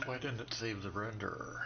Why didn't it save the renderer?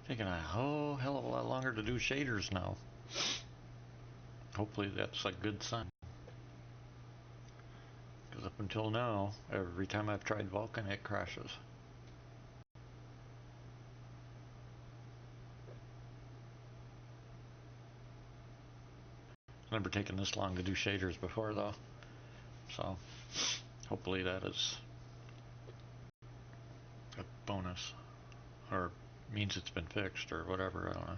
Taking a whole hell of a lot longer to do shaders now. Hopefully that's a good sign. Because up until now, every time I've tried Vulkan, it crashes. Never taken this long to do shaders before though. So hopefully that is a bonus. Or means it's been fixed or whatever, I don't know.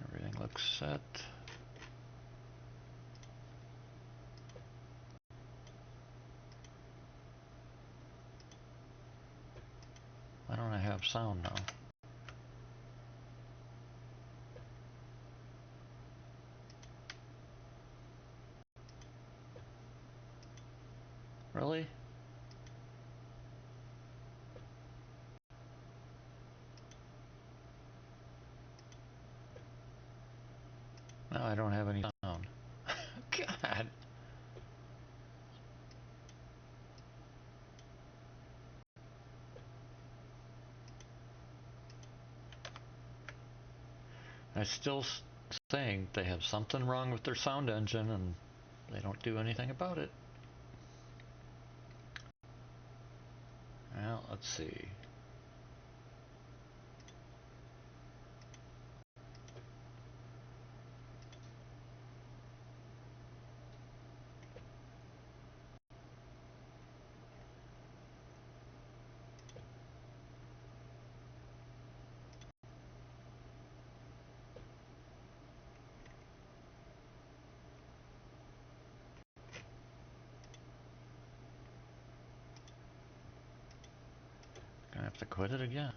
Everything looks set. Why don't I have sound now? Really? No, I don't have any sound. God. I still saying they have something wrong with their sound engine and they don't do anything about it. Well, let's see. I have to quit it again.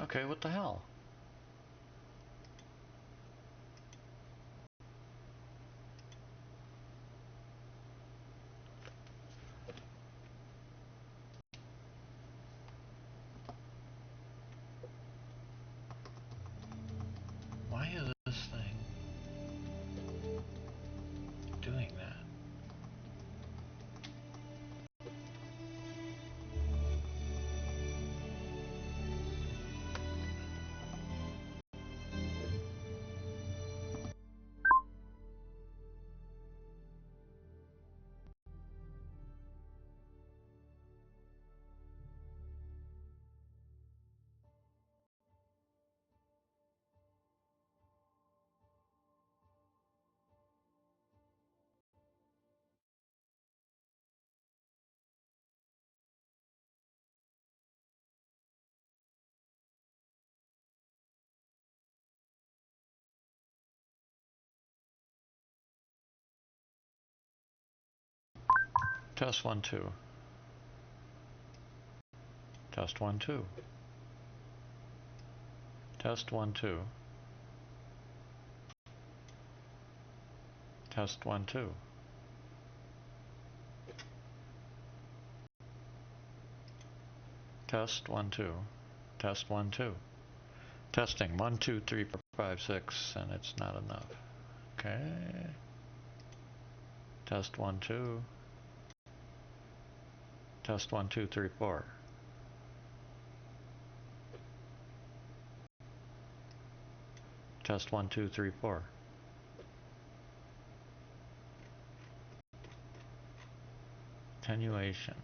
Okay, what the hell? Why is this thing doing that? Test 1, 2. Test 1, 2. Test 1, 2. Test 1, 2. Test 1, 2. Test 1, 2. Testing 1, 2, 3, 4, 5, 6, and it's not enough. Okay. Test 1, 2. Test 1, 2, 3, 4. Test 1, 2, 3, 4. Attenuation.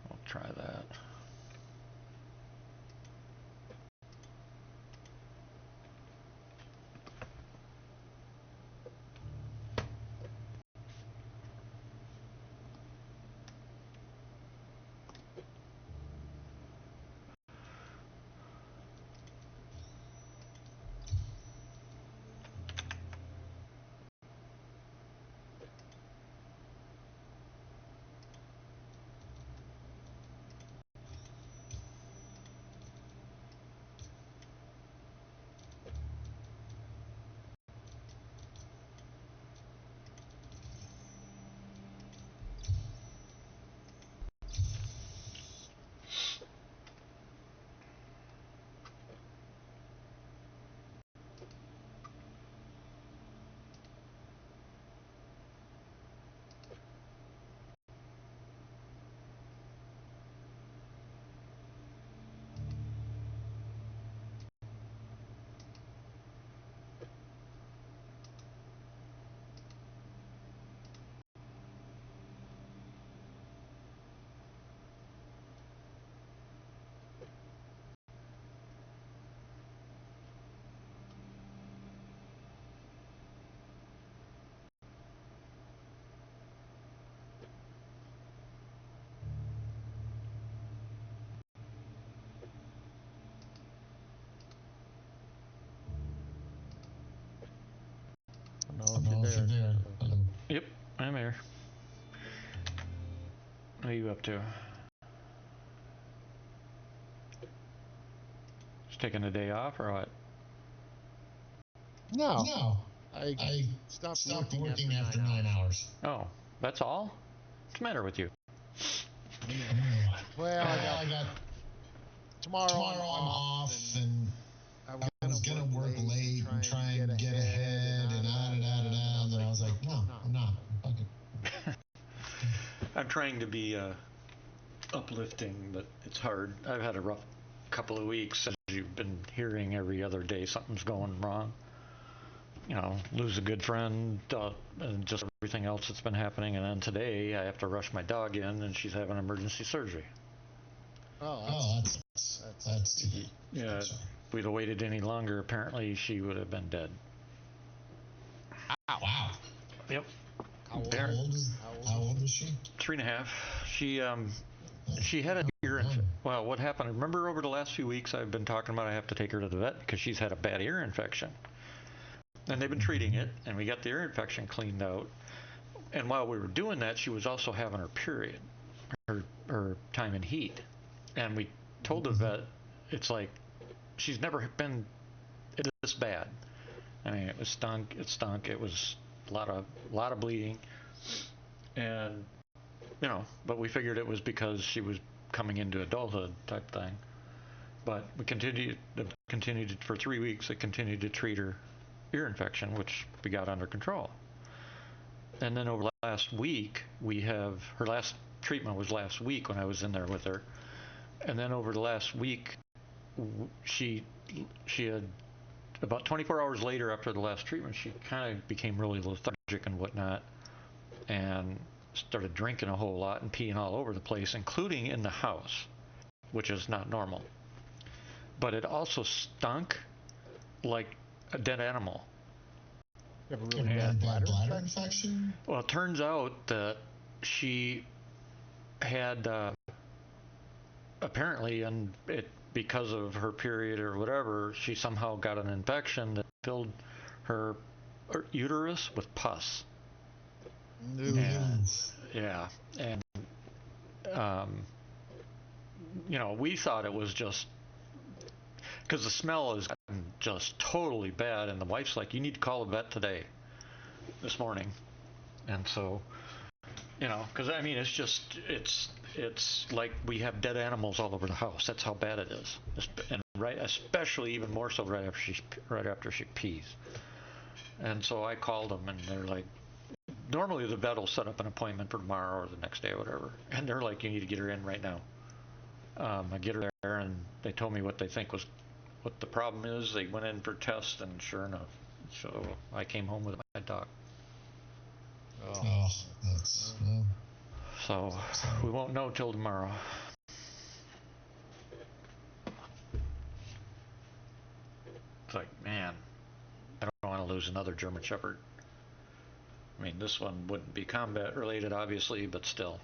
We'll try that. up to? Just taking a day off or what? No. I stopped working after 9 hours. Oh, that's all? What's the matter with you? Well, I got tomorrow I'm off, and I was gonna work late and try and get ahead, and and then I was like, no, I'm not. Okay. I'm trying to be uplifting, but it's hard. I've had a rough couple of weeks, as you've been hearing every other day something's going wrong. You know, lose a good friend, and just everything else that's been happening. And then today I have to rush my dog in, and she's having emergency surgery. Oh, that's too bad. Yeah, if we'd have waited any longer, apparently she would have been dead. Wow. Yep. How old is she? 3.5. She had an ear well, what happened? Remember over the last few weeks I've been talking about I have to take her to the vet because she's had a bad ear infection. And they've been treating it, and we got the ear infection cleaned out. And while we were doing that, she was also having her period, her time in heat. And we told the vet, it's like, she's never been this bad. I mean, it stunk. It was a lot of bleeding. And, you know, but we figured it was because she was coming into adulthood type thing. But we continued for 3 weeks. They continued to treat her ear infection, which we got under control. And then over the last week, her last treatment was last week when I was in there with her. And then over the last week, she had about 24 hours later after the last treatment, she kind of became really lethargic and whatnot, and started drinking a whole lot and peeing all over the place, including in the house, which is not normal. But it also stunk like a dead animal. You have a really bad bladder infection? Well, it turns out that she had apparently, and because of her period or whatever, she somehow got an infection that filled her uterus with pus. And, yeah, and you know, we thought it was just because the smell is just totally bad, and the wife's like, "You need to call a vet this morning," and so, you know, because I mean, it's like we have dead animals all over the house. That's how bad it is, and especially even more so right after she pees. And so I called them, and they're like, normally the vet will set up an appointment for tomorrow or the next day or whatever, and they're like, "You need to get her in right now." I get her there, and they told me what the problem is. They went in for tests, and sure enough, so I came home with my dog. Oh, that's so we won't know till tomorrow. It's like, man, I don't want to lose another German Shepherd. I mean, this one wouldn't be combat related, obviously, but still.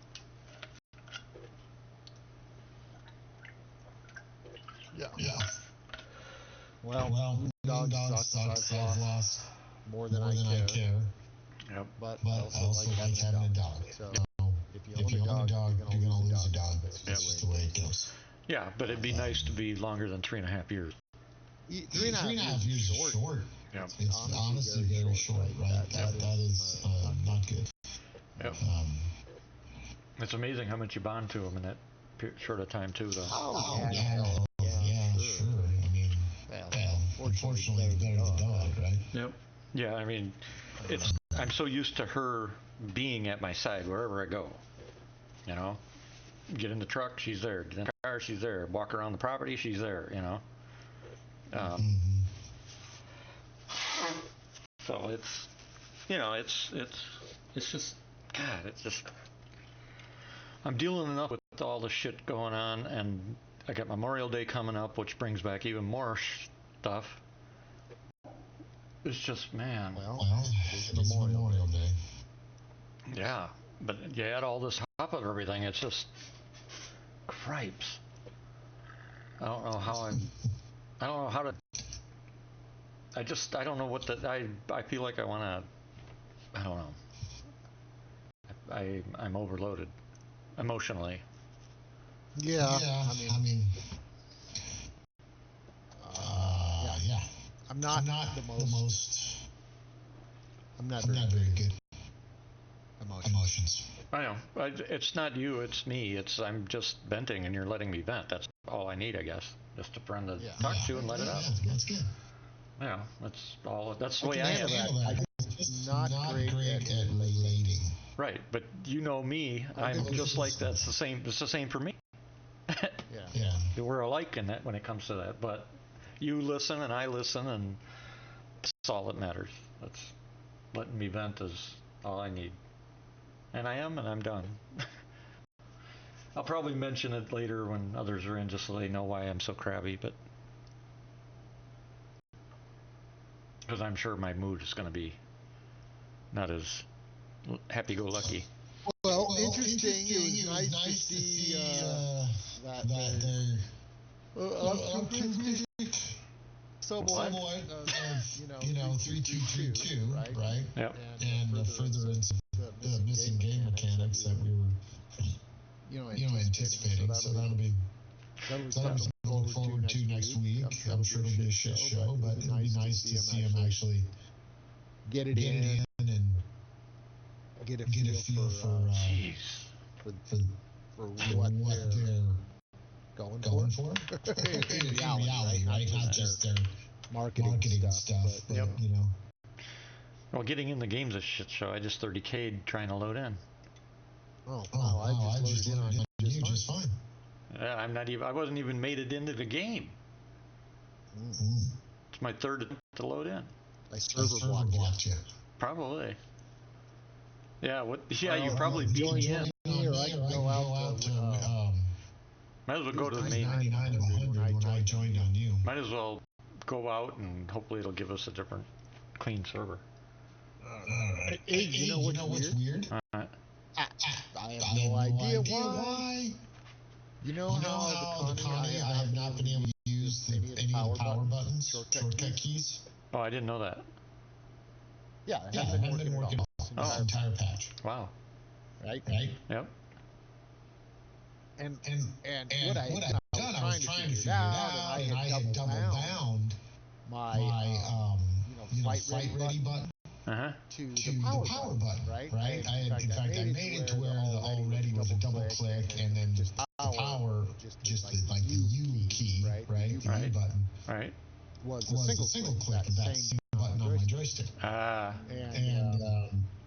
Yeah. Well, dog sucks. I've lost more than I care. Yep. But I also like having a dog. So if you own a dog, you're gonna lose a dog. That's just the way it goes. Yeah, but it'd be nice to be longer than 3.5 years. 3.5 years is short. Yep. It's honestly very short, right? That is not good. Yep. It's amazing how much you bond to them in that short of time too, though. Yeah, sure. I mean, unfortunately, it's better than dog, right? Yep. Yeah, I mean, I'm so used to her being at my side wherever I go. You know, get in the truck, she's there. Get in the car, she's there. Walk around the property, she's there. You know. So it's, you know, it's just, God, it's just. I'm dealing enough with all the shit going on, and I got Memorial Day coming up, which brings back even more stuff. It's just, man. Well, it is Memorial Day. Yeah, but you add all this top of everything, it's just cripes. I don't know how to. I don't know what I feel like I want to. I don't know. I'm overloaded. emotionally. Yeah, I mean, yeah. I'm not the most. I'm not very good. Emotions. I know. It's not you, it's me. I'm just venting, and you're letting me vent. That's all I need, I guess. Just a friend to talk to and let it out. Yeah, that's good. Yeah, that's all. That's the way I am. I'm just not great at relating. Right, but you know me. I'm just like that. It's the same for me. Yeah. We're alike in that when it comes to that. But you listen and I listen, and that's all that matters. That's letting me vent is all I need. And I am, and I'm done. I'll probably mention it later when others are in, just so they know why I'm so crabby. But because I'm sure my mood is going to be not as happy-go-lucky. Well, interesting. It was nice to see that they're optimistic somewhat of 3232, right? Yep. And furtherance of the missing game mechanics that we were anticipating. So that'll be something to look forward to next week. I'm sure it'll be a shit show, but it'll be nice to see him actually get it in and get a feel for what they're going for. in reality, right? Not just their marketing stuff, but Yep. you know. Well, getting in the game's a shit show. I just 30K'd trying to load in. Oh, wow, I just loaded in on just fine. Yeah, I wasn't even made it into the game. It's my third attempt to load in. I server blocked you. Probably. Yeah. Yeah, well, you probably beat me in. Or I can go out to Might as well go to the main. 99 of 100 when I joined on you. Might as well go out and hopefully it'll give us a different, clean server. Alright. Hey, you know what's weird? Alright. I have no idea why. You know how the Connie I have not been able to use any of the power buttons, shortcut keys? Oh, I didn't know that. Yeah, I haven't been working this entire patch. Wow. Right? Yep. And what I had done, I was trying to figure it out, and I had double bound my flight ready button to the power button, right? In fact, I made it to where the already was a double click, and then just the power, just the U key, right? The U button, right, was a single click of that same button on my joystick. And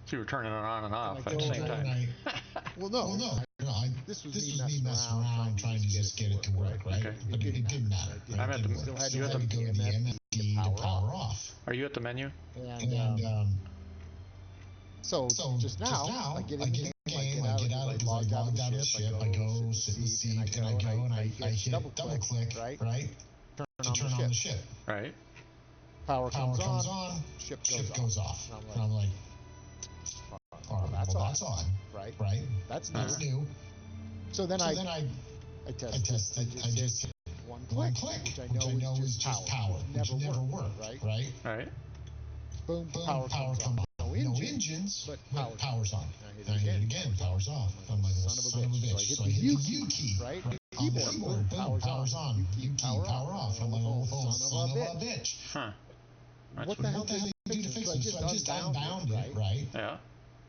so you were turning it on and off at the same time. Well, no. This was me messing around trying to just get it to work, right? Okay. But it didn't matter. Right? I'm at the. Still had to go to the MFD to power off. Are you at the menu? And so just now, I get in the game, I get out because I logged out of the ship, I go sit in the seat, and I hit double click, right? To turn on the ship. Right. Power comes on, ship goes off. And I'm like, well, that's odd, right? That's new. So then I tested. I just hit one click, which I know is just power, which never worked, right? Right. Boom, power comes on. No engines, but power's on. And I hit it again, power's off. I'm like, son of a bitch. So I hit the U key, right? Keyboard, boom, power's on. U key, power off. I'm like, oh, son of a bitch. Huh. What the hell did you do to fix it? So I just unbound it, right? Yeah.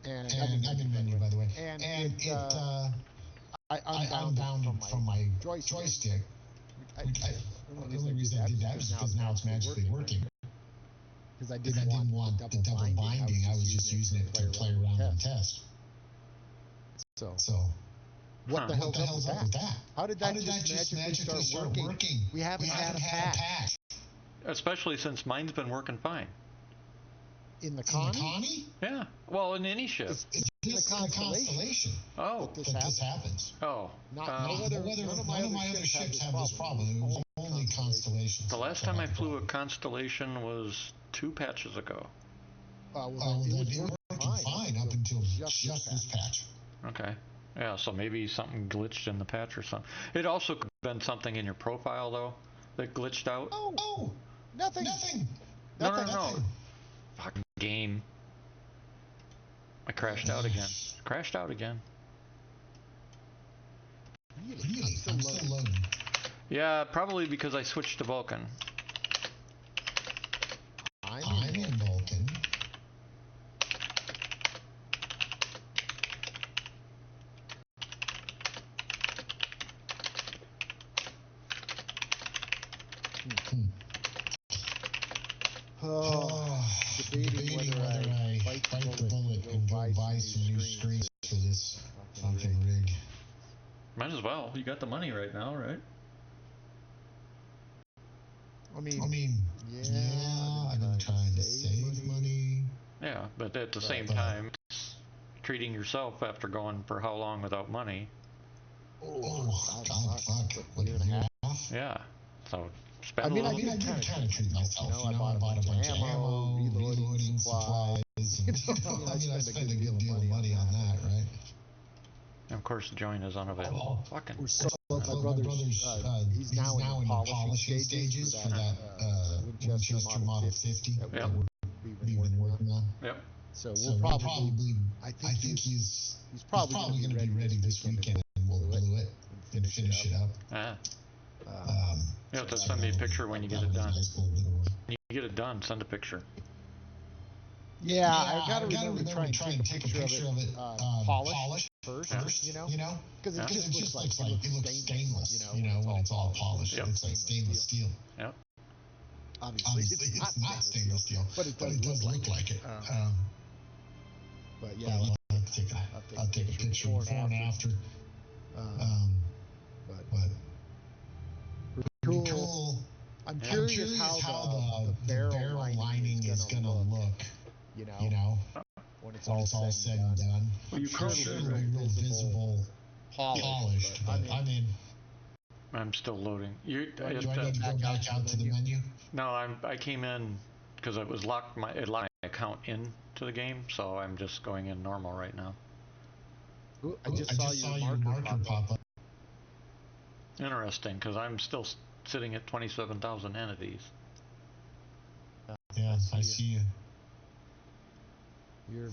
And I'm in menu, by the way. And I unbound it from my joystick. The only reason I did that was because now it's magically working. Because I didn't want the double binding. I was just using it to play around and test. So what the hell's up with that? How did that just magically start working? We haven't had a patch. Especially since mine's been working fine. In the Connie? Yeah. Well, in any ship. It's in the Constellation. Oh. That this happens. Oh. None of my other ships have this problem. It was only Constellation. The last time I flew a Constellation was 2 patches ago. It was working fine up until just this patch. Okay. Yeah, so maybe something glitched in the patch or something. It also could have been something in your profile, though, that glitched out. Oh, nothing. No. Fucking game. I crashed out again. I'm still loading. Yeah, probably because I switched to Vulcan. I'm in Vulcan. Debating whether I bite the bullet and go buy some new screens for this fucking rig. Might as well. You got the money right now, right? I mean, yeah, I've been trying to save money. Yeah, but at the same time, treating yourself after going for how long without money. Oh, God, fuck. What, a year and a half? Yeah. So spend I mean, a I little. did kind of treat myself. You know, I bought a bunch of ammo, reloading supplies. I mean, I spent a good deal of money on that, right? And of course, the joint is unavailable. Fucking. My brother's he's now in the polishing stages for that Winchester Model 50 that we've been working on. Yep. So we'll probably I think he's probably going to be ready this weekend, and we'll glue it and finish it up. Ah. You have to send me a picture when you get it done. When you get it done, send a picture. Yeah, I gotta remember to try and take a picture of it polished first, you know? Because it just looks like it looks stainless, you know, when it's all polished. Yep. It looks like stainless steel. Yep. Obviously, it's not stainless steel, but it does look like it. But yeah, I'll take a picture before and after. But pretty cool. I'm curious how the barrel lining is gonna look. You know, when it's all said and done. Well, you I'm sure it'll be real visible, polished. But I mean, I'm still loading. Do I need to go back out to the menu? No, I came in because it was locked my account into the game, so I'm just going in normal right now. Ooh, I just saw your marker pop up. Interesting, because I'm still sitting at 27,000 entities. Yeah, I see you. You're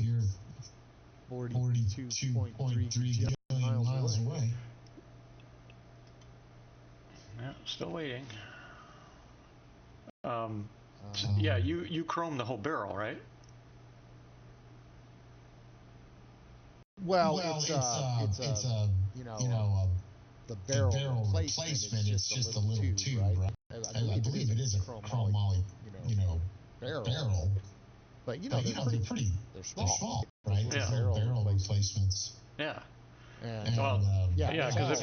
42.3 billion miles away. Yeah, still waiting. Yeah, you chrome the whole barrel, right? Well, it's a you know the barrel replacement is just a little tube, right? I believe it is a chrome moly, barrel. But you know, they're small, right? Yeah. Barrel replacements. Yeah. And, yeah, because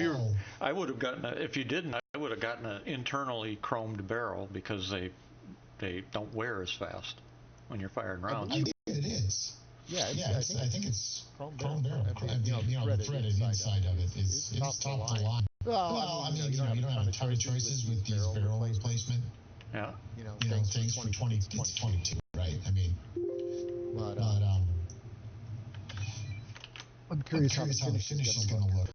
I would have gotten if you didn't, I would have gotten an internally chromed barrel because they don't wear as fast when you're firing rounds. I believe it is. Yeah, I think it's chrome barrel. The threaded inside of it is top of the line. Well, I mean, you don't have a ton of choices with these barrel replacement. Yeah. Things for 22, right? I mean, but I'm curious how the finish is going to look.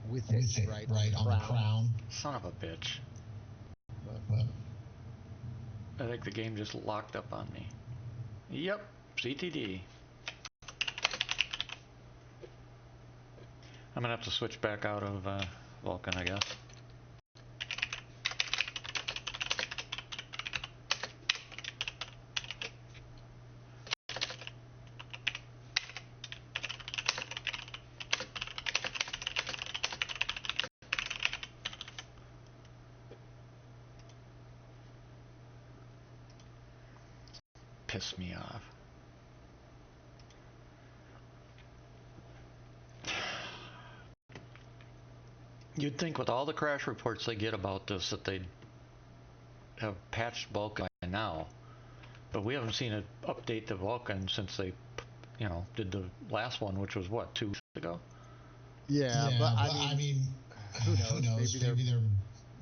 With it, right on the crown. Son of a bitch. But I think the game just locked up on me. Yep, CTD. I'm gonna have to switch back out of Vulcan, I guess. Piss me off. You'd think with all the crash reports they get about this that they'd have patched Vulcan by now, but we haven't seen it update the Vulcan since they, did the last one, which was what, 2 weeks ago? Yeah, but I mean, who knows? Maybe they're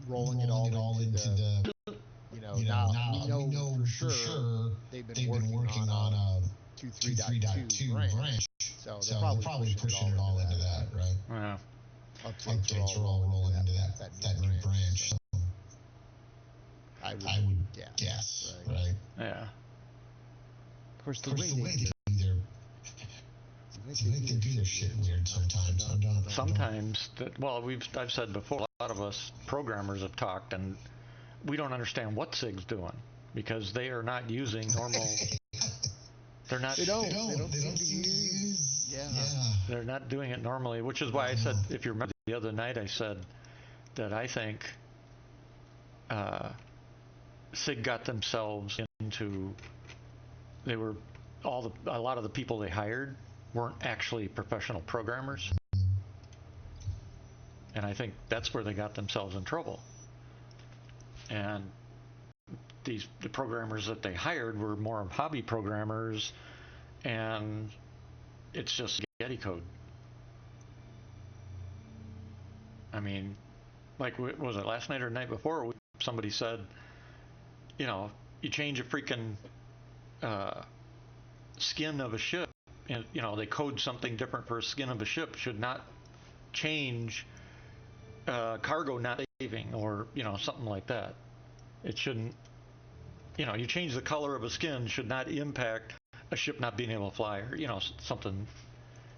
rolling it all into the. Now we know for sure they've been working on a 2.3.2 branch, so they're probably pushing it all into that, right? Yeah. Updates are all rolling into that new branch. So I would guess, right? Yeah. Of course, the way they do their shit weird sometimes. I don't sometimes I've said before, a lot of us programmers have talked, and we don't understand what SIG's doing because they are not using normal. They're not. They don't seem to use. Yeah. They're not doing it normally, which is why I said, if you remember the other night, I said that I think SIG got themselves into. A lot of the people they hired weren't actually professional programmers, and I think that's where they got themselves in trouble. And the programmers that they hired were more of hobby programmers, and it's just spaghetti code. I mean, like, was it last night or the night before? Somebody said, you change a freaking skin of a ship, and they code something different for a skin of a ship should not change cargo not saving, or something like that. It shouldn't. You change the color of a skin should not impact a ship not being able to fly, or something,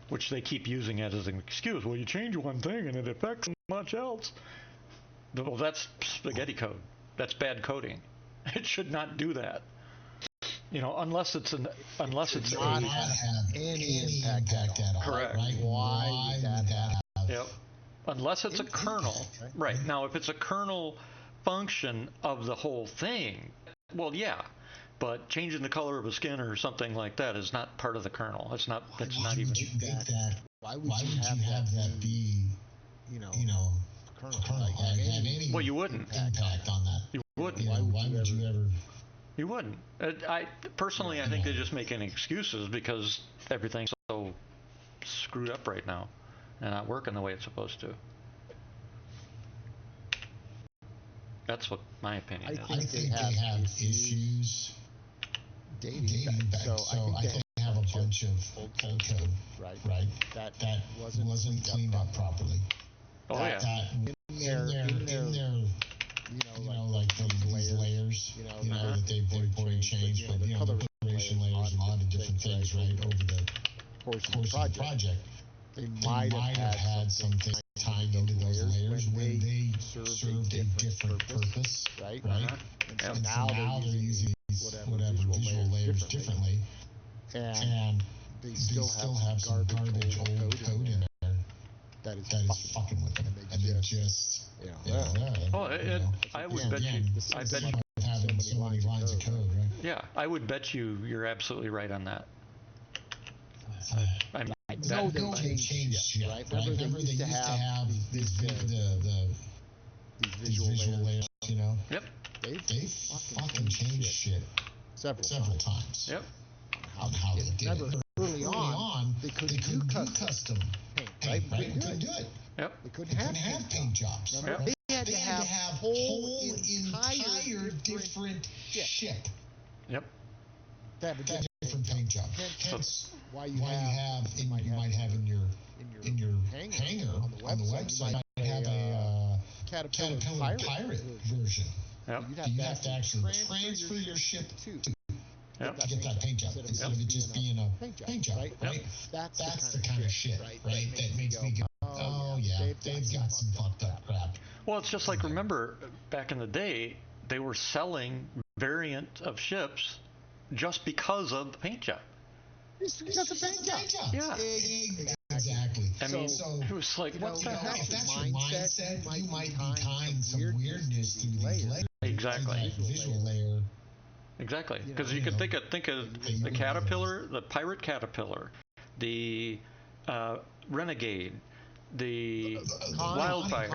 which they keep using it as an excuse. Well, you change one thing and it affects much else. Well, that's spaghetti code. That's bad coding. It should not do that. Unless it's not have any impact at all. Correct. Right? Why would that happen? Yep. Unless it's a kernel. Right. Now, if it's a kernel function of the whole thing, well, yeah. But changing the color of a skin or something like that is not part of the kernel. It's not. It's not even. Why would you have that be? Kernel. Have any well, you wouldn't impact on that. You wouldn't. Why would you ever? You wouldn't. I personally, I think they're just making excuses because everything's so screwed up right now and not working the way it's supposed to. That's what my opinion is. I think they have issues dating back. So I think they have a bunch of old code, right? That wasn't cleaned up properly. Oh, yeah. In their like these layers, that they've pouring change, but the coloration layers and a lot of different things, right, over the course of the project. They might have had something tied into those layers when they served a different purpose, right? And so now they're using these whatever visual layers differently, and they still have some garbage old code in there that is fucking with them, and they just I would bet you. I bet you having so many lines of code, right? Yeah, I would bet you're absolutely right on that. I know they changed shit, right? Remember they used to have these visual layers, Yep. They fucking changed shit several times. Yep. On how they did it. Early on, they couldn't do custom paint, right? They couldn't do it. Yep. They couldn't have paint jobs. Yep. They had to have whole entire different ship. Yep. To have a different paint job. Hence why you might have in your hangar on the website you might have a Caterpillar pirate version. Yep. You have to actually transfer your ship to get that paint job instead of it just being a paint job, right? That's the kind of shit, right? That makes me go, oh yeah, they've got some fucked up crap. Well, it's just like, remember back in the day, they were selling variant of ships just because of the paint job. Just because of paint job. Yeah. Exactly. I mean, it was like, what the hell? If that's your mindset, you might be tying some weirdness through these layers. Exactly. Visual layer. Exactly. Because you could think of the Caterpillar, the Pirate Caterpillar, the Renegade, the Wildfire,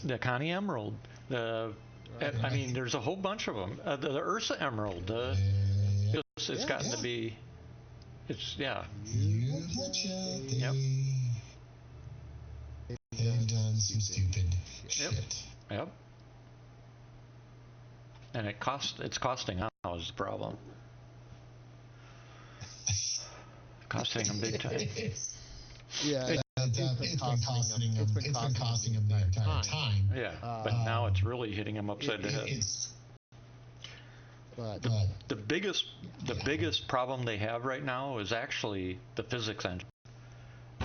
the Connie Emerald, I mean, there's a whole bunch of them. The Ursa Emerald. It's gotten to be. Yeah. Yep. They've done some stupid shit. Yep. And it's costing now is the problem. Costing them big time. Yeah. It's been costing them the entire time. Yeah, but now it's really hitting them upside the head. The biggest problem they have right now is actually the physics engine.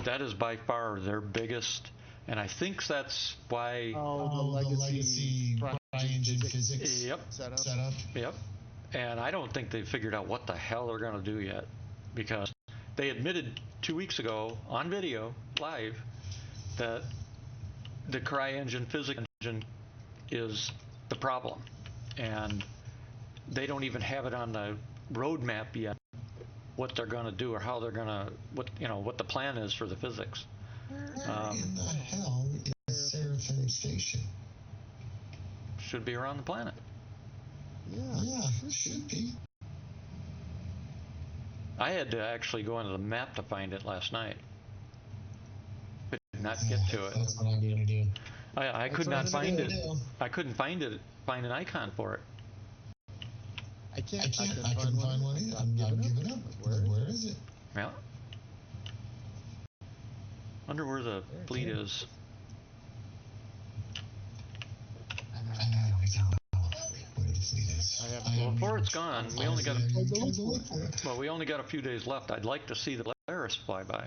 that is by far their biggest, and I think that's why. Oh, the legacy CryEngine physics Yep. setup. Yep. And I don't think they've figured out what the hell they're going to do yet, because they admitted 2 weeks ago on video live that the CryEngine physics engine is the problem, and they don't even have it on the roadmap yet what they're going to do or how they're going to what the plan is for the physics. Where in the hell is Seraphim Station? Should be around the planet. Yeah, should be. I had to actually go into the map to find it last night. Could not get to it. That's what I'm gonna do. I could not find it. I couldn't find an icon for it. I couldn't find one either. I'm giving up. Where is it? Yeah. Wonder where the fleet is. I don't know where the fleet is. Well, before it's gone, we only got a few days left. I'd like to see the Polaris fly by.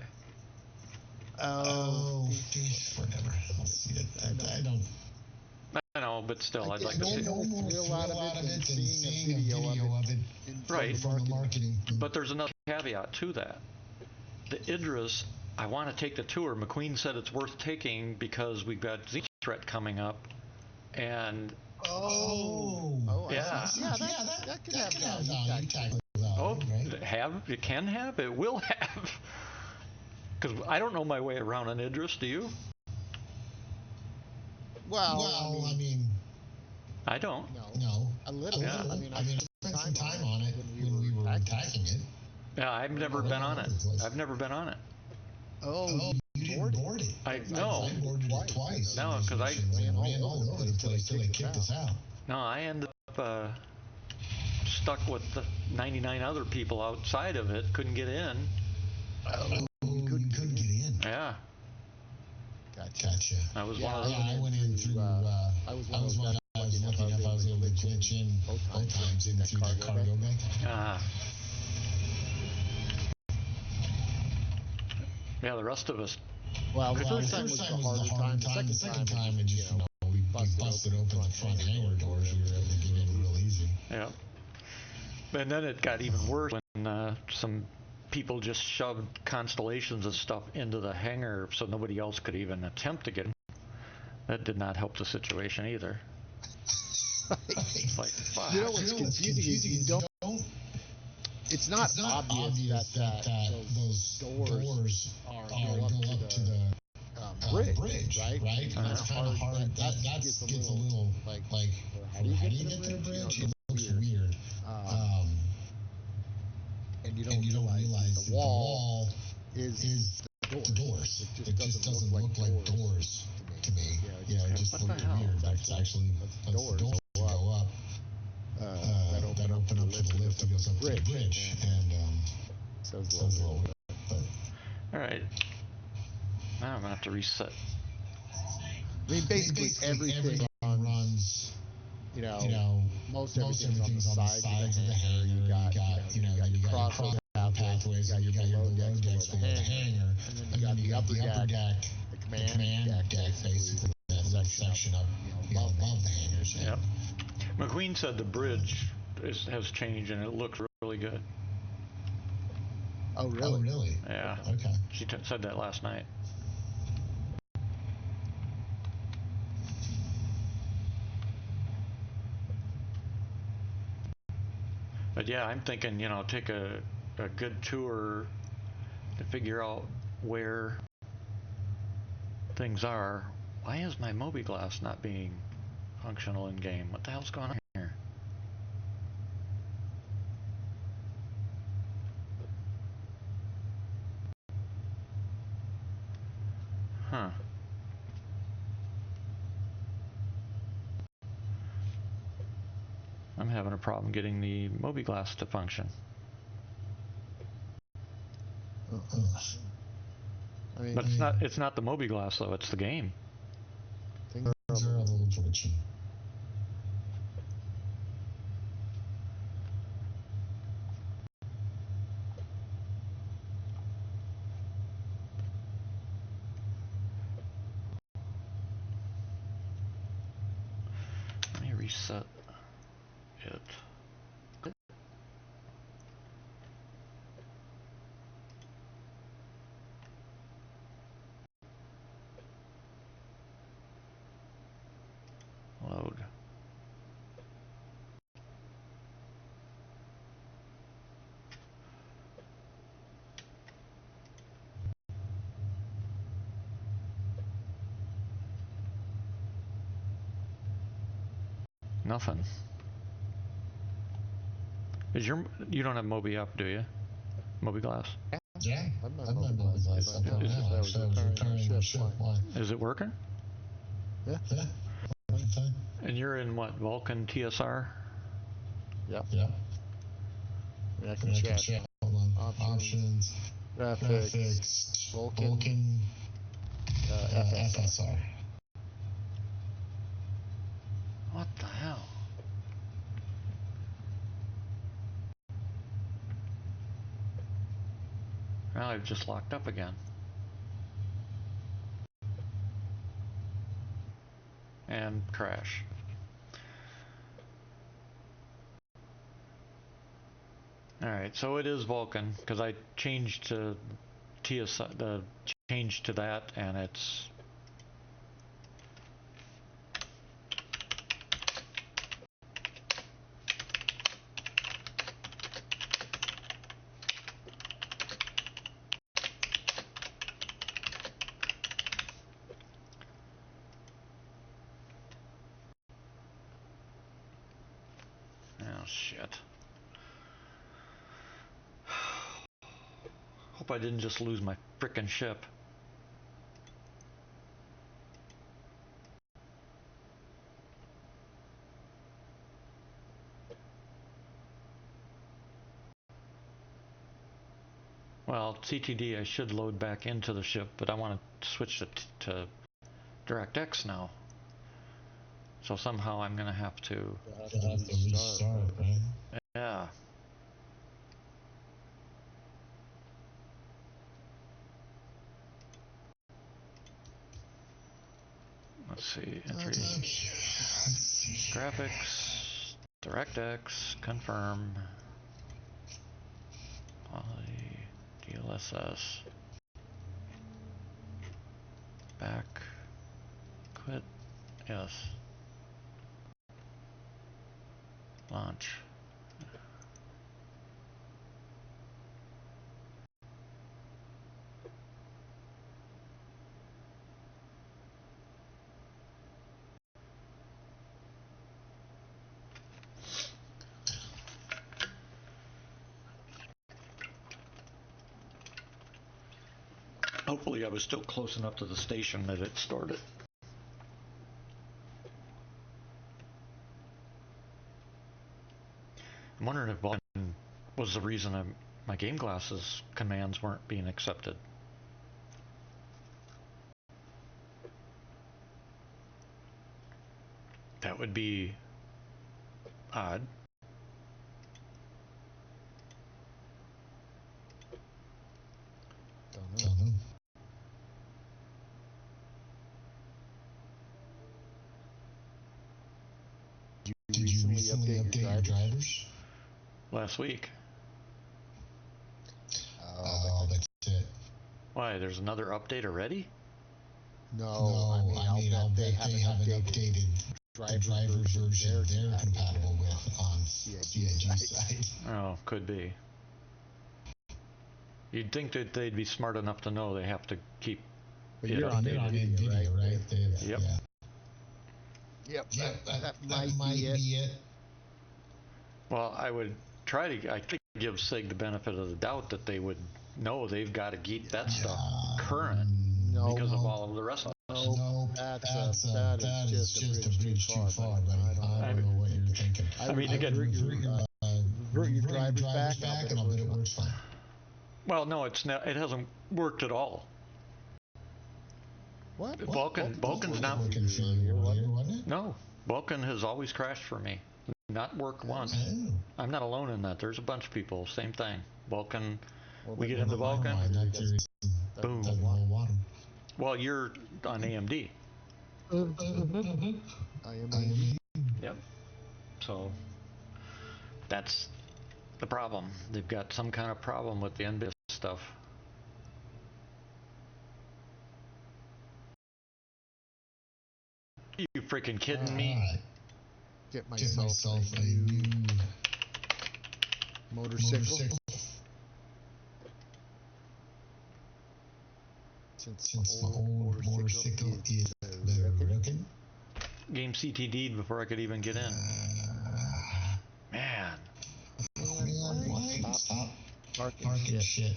Oh, whatever. I'll see it. I don't. I know, but still, I'd like to see it. No more thrill out of it than seeing a video of it Right. from the marketing. But there's another caveat to that. The Idris, I want to take the tour. McQueen said it's worth taking because we've got Z Threat coming up, and yeah, that could have value. Oh, right? it can have, it will have. Because I don't know my way around an Idris, do you? Well, I mean, I don't. No, a little. Yeah. I mean, I spent some time on it when we were attacking it. Yeah, I've never been on it. I've never been on it. Oh, you didn't board it? I boarded it twice. No, because I ran all over the place till they kicked us out. No, I ended up stuck with the 99 other people outside of it. Couldn't get in. Oh, you couldn't get in. Yeah. Gotcha. I was one of those. I went in through. I was one of those lucky enough. I was able to glitch in both times in through that cargo bay. Yeah, the rest of us. Well, the first time was the harder time. The second time, it just we busted open the front hangar doors. We were able to get in real easy. Yeah. And then it got even worse when some people just shoved constellations of stuff into the hangar so nobody else could even attempt to get in. That did not help the situation either. It's like, fuck. You know what's confusing is you don't. It's not obvious that those doors go up to the bridge, right? That's kind of hard. That gets a little like how do you get to the bridge? It looks weird. And you don't realize that the wall is the doors. It just doesn't look like doors to me. It just looks weird, but it's actually the doors to go up. That open up to the lift that goes up to the bridge, and so it's a little bit. All right. Now I'm gonna have to reset. I mean, basically everything runs. Most everything's on the sides of the hangar. You got your crossover pathways, you got your load decks below the hangar, and then you got the upper deck, the command deck, basically that little section up above the hangars. Yep. McQueen said the bridge has changed and it looks really good. Oh, really? Yeah. Okay. She said that last night. But yeah, I'm thinking, take a good tour to figure out where things are. Why is my Gameglass not being functional in game? What the hell's going on here? Huh. I'm having a problem getting the Gameglass to function. But it's not the Gameglass though, it's the game. Things are a little twitchy. reset it. Load. Nothing. Is you don't have Moby up, do you? Moby Glass? Yeah, I've I've my Moby Glass up right now. Actually, I was repairing my ship. Why? Is it working? Yeah. Yeah. Fine. And you're in what, Vulkan TSR? Yep. Yeah. I can check. Hold on. Options. Graphics. Vulkan. FSR. What the hell? Now I've just locked up again. And crash. Alright, so it is Vulkan, because I changed to changed to that, and it's... Oh, shit. Hope I didn't just lose my frickin' ship. Well, CTD I should load back into the ship, but I want to switch it to DirectX now. So somehow I'm going to have to... You'll have to restart, right? Yeah. Let's see, entry, graphics, DirectX, confirm, poly, DLSS, back, quit, yes, launch. Hopefully I was still close enough to the station that it started. I'm wondering if Vulkan was the reason my Gameglass's commands weren't being accepted. That would be odd. Don't know. Did you recently update your drivers? Last week. Oh, that's it. Why, there's another update already? No, I mean, I'll bet they haven't updated the driver version they're compatible with on CIG side. Oh, could be. You'd think that they'd be smart enough to know they have to keep But it you're on updated. NVIDIA, right? Yep. Yeah. Yep, That might be it. Well, I think give SIG the benefit of the doubt that they would know they've got to keep that stuff current because of all of the rest of us. No, that is just a bridge too far, buddy. I don't know what you're thinking. I mean, again, revert your drivers back, and I'll bet it works fine. Well, no, it hasn't worked at all. What? Vulkan's not working for you earlier, wasn't it? No, Vulkan has always crashed for me. Not worked once. Oh. I'm not alone in that. There's a bunch of people. Same thing. Vulkan. Well, We get into Vulkan. Boom. Water. Well, you're on AMD. I am. Yep. So that's the problem. They've got some kind of problem with the NBIOS stuff. You freaking kidding me? Get myself a new motorcycle. Since my old motorcycle is broken. Game CTD'd before I could even get in. Man. Why? Stop barking shit.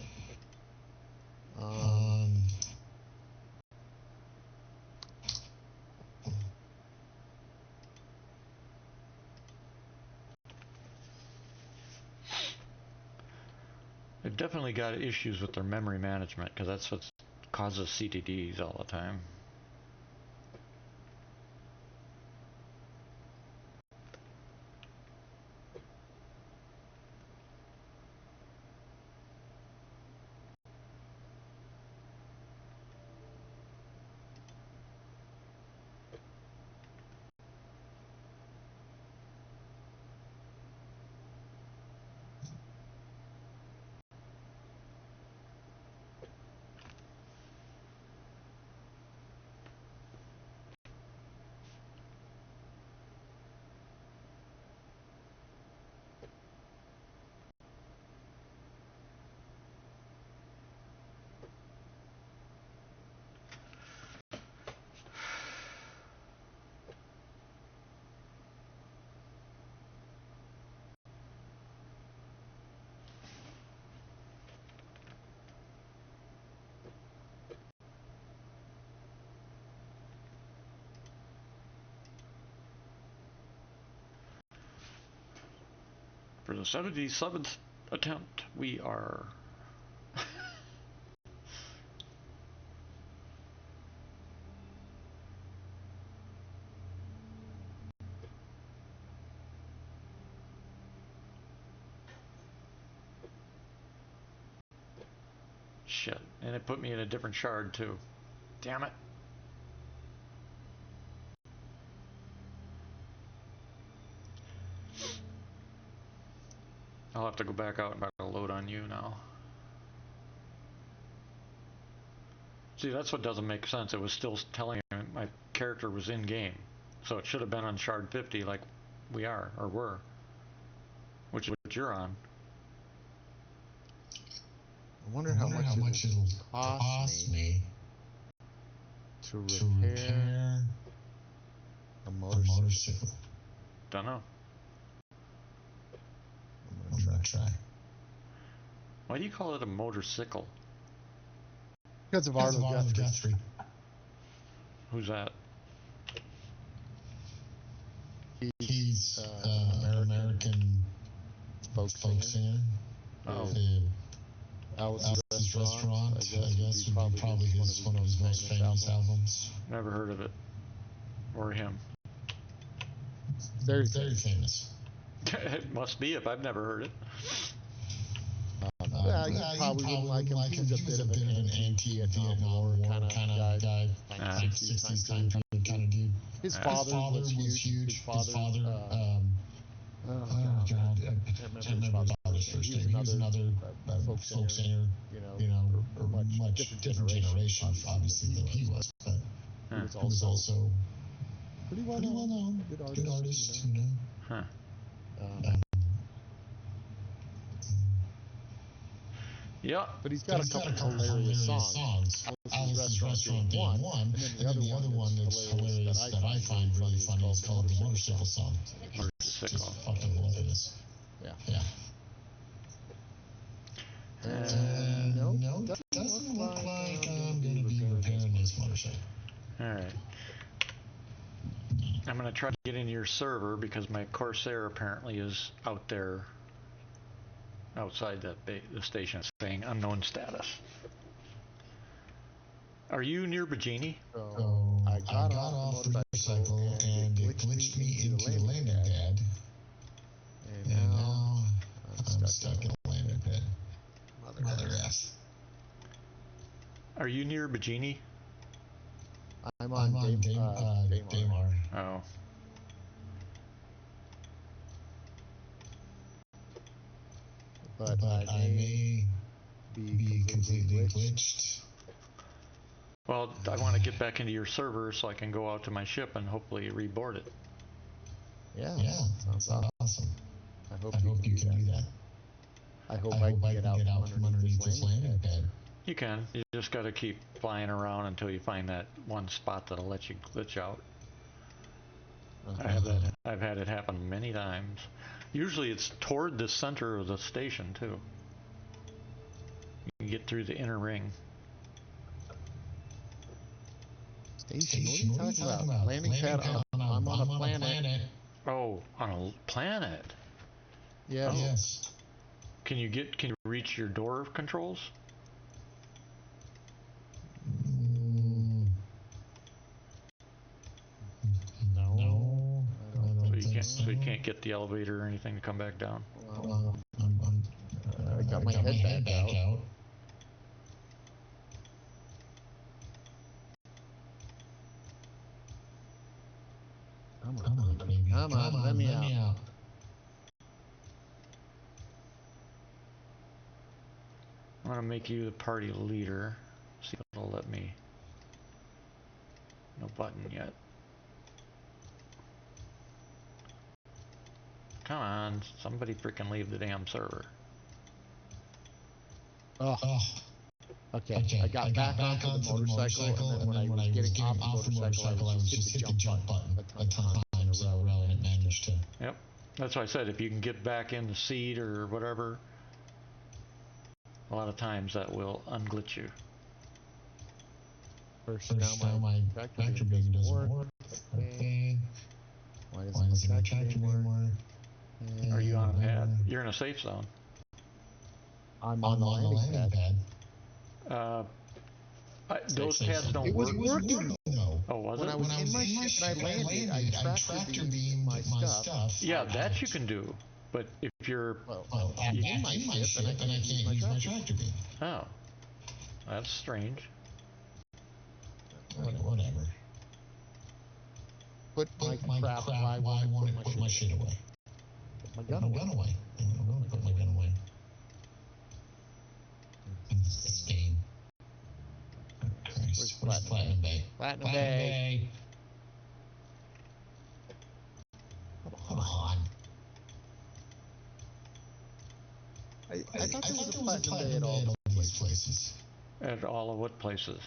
They've definitely got issues with their memory management, because that's what causes CTDs all the time. For the 77th attempt, we are... Shit, and it put me in a different shard too. Damn it. I'll have to go back out and back to load on you now. See, that's what doesn't make sense. It was still telling me my character was in game. So it should have been on shard 50 like we are, or were. Which is what you're on. I wonder how much it'll cost me to repair a motorcycle. Don't know. I'm gonna try. Why do you call it a motorcycle? Because of Arlo Guthrie. Who's that? He's an American folk singer. Oh. Alice's Restaurant, I guess, would be probably one of his most famous albums. Never heard of it. Or him. Very famous. It must be if I've never heard it. Yeah, you probably wouldn't like him. He was a bit of an anti-Vietnam War kind of guy. 60s time period kind of dude. His father was huge. His father, oh God, I can't remember his father's first name. He was another folk singer, you know, or much different generation, obviously, than he was. But he was also pretty well known. Good artist, you know. Huh. Yeah. But he's got a couple hilarious songs. Alice's Restaurant being one, and then the other one that's hilarious that I find really funny is called the Motorcycle Song. It's just fucking hilarious. Yeah. No, doesn't look like I'm gonna be repairing this motorcycle. Alright. I'm gonna try to get into your server because my Corsair apparently is out there outside the station saying unknown status. Are you near Bajini? So I got off the motorcycle and it glitched me into the landing pad. And now I'm stuck in a landing pad. Mother ass. Are you near Bajini? I'm on Daymar. Oh. but I may be completely glitched. Well, I want to get back into your server so I can go out to my ship and hopefully reboard it. Yeah, sounds awesome. I hope you can do that. I hope I can get out from underneath this landing pad. You can. You just got to keep flying around until you find that one spot that'll let you glitch out. I've had it happen many times. Usually it's toward the center of the station too. You can get through the inner ring. Station? What are you talking about? Landing pad? I'm on a planet. Oh, on a planet? Yes. Oh. Yes. Can you reach your door controls? No. I don't think so. So you can't get the elevator or anything to come back down? Well, I got my head back out. Come on, baby. Come on, let me out. I'm gonna make you the party leader. See if it'll let me. No button yet. Come on, somebody freaking leave the damn server. Oh. Okay. I got back onto the motorcycle, and then when I was getting off the motorcycle, I was just hit the jump button a ton of times in a row, and it managed to. Yep. That's why I said if you can get back in the seat or whatever, a lot of times that will unglitch you. First now my tractor beam doesn't work. Okay. Why doesn't my tractor beam work? Are you on a pad? You're in a safe zone. I'm on the landing pad. Those pads don't work. It was working though. Oh, was when it? When I was in my ship and I landed, I tractor beamed my stuff. Yeah, that you can do. But if you're I'm in my ship and I can't use my tractor beam. Oh, that's strange. Whatever. Put my crap why I want to put my shit away. Put my gun away. I'm going to put my gun away. This game. Where's Platinum Bay? Platinum Bay. Come on. I thought there was a Platinum Bay at all these places. At all of what places?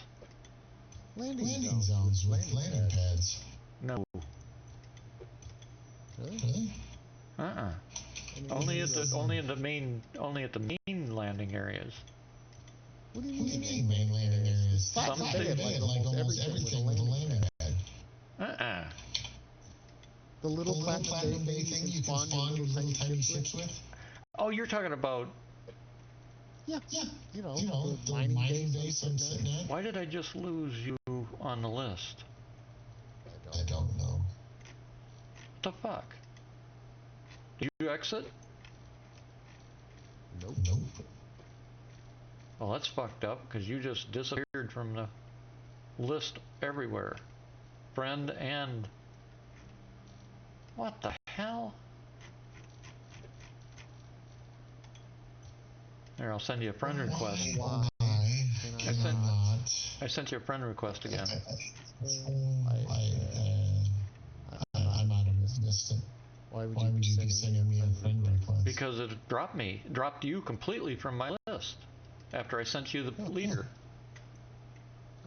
Landing zones with landing pads. No. Really? Only at the main landing areas. What do you mean main landing areas? Some Platinum Bay had like almost everything with a landing pad. The little Platinum Bay thing you can spawn your little tiny ships with? Oh, you're talking about... Yeah. You know the mining base I'm sitting at. Why did I just lose you on the list? I don't know. What the fuck? Did you exit? Nope. Well, that's fucked up, because you just disappeared from the list everywhere. Friend and... What the hell? There, I'll send you a friend request. Why? I sent you a friend request again. I'm not insistent. Why would you be sending me a friend request? Because it dropped you completely from my list after I sent you the leader.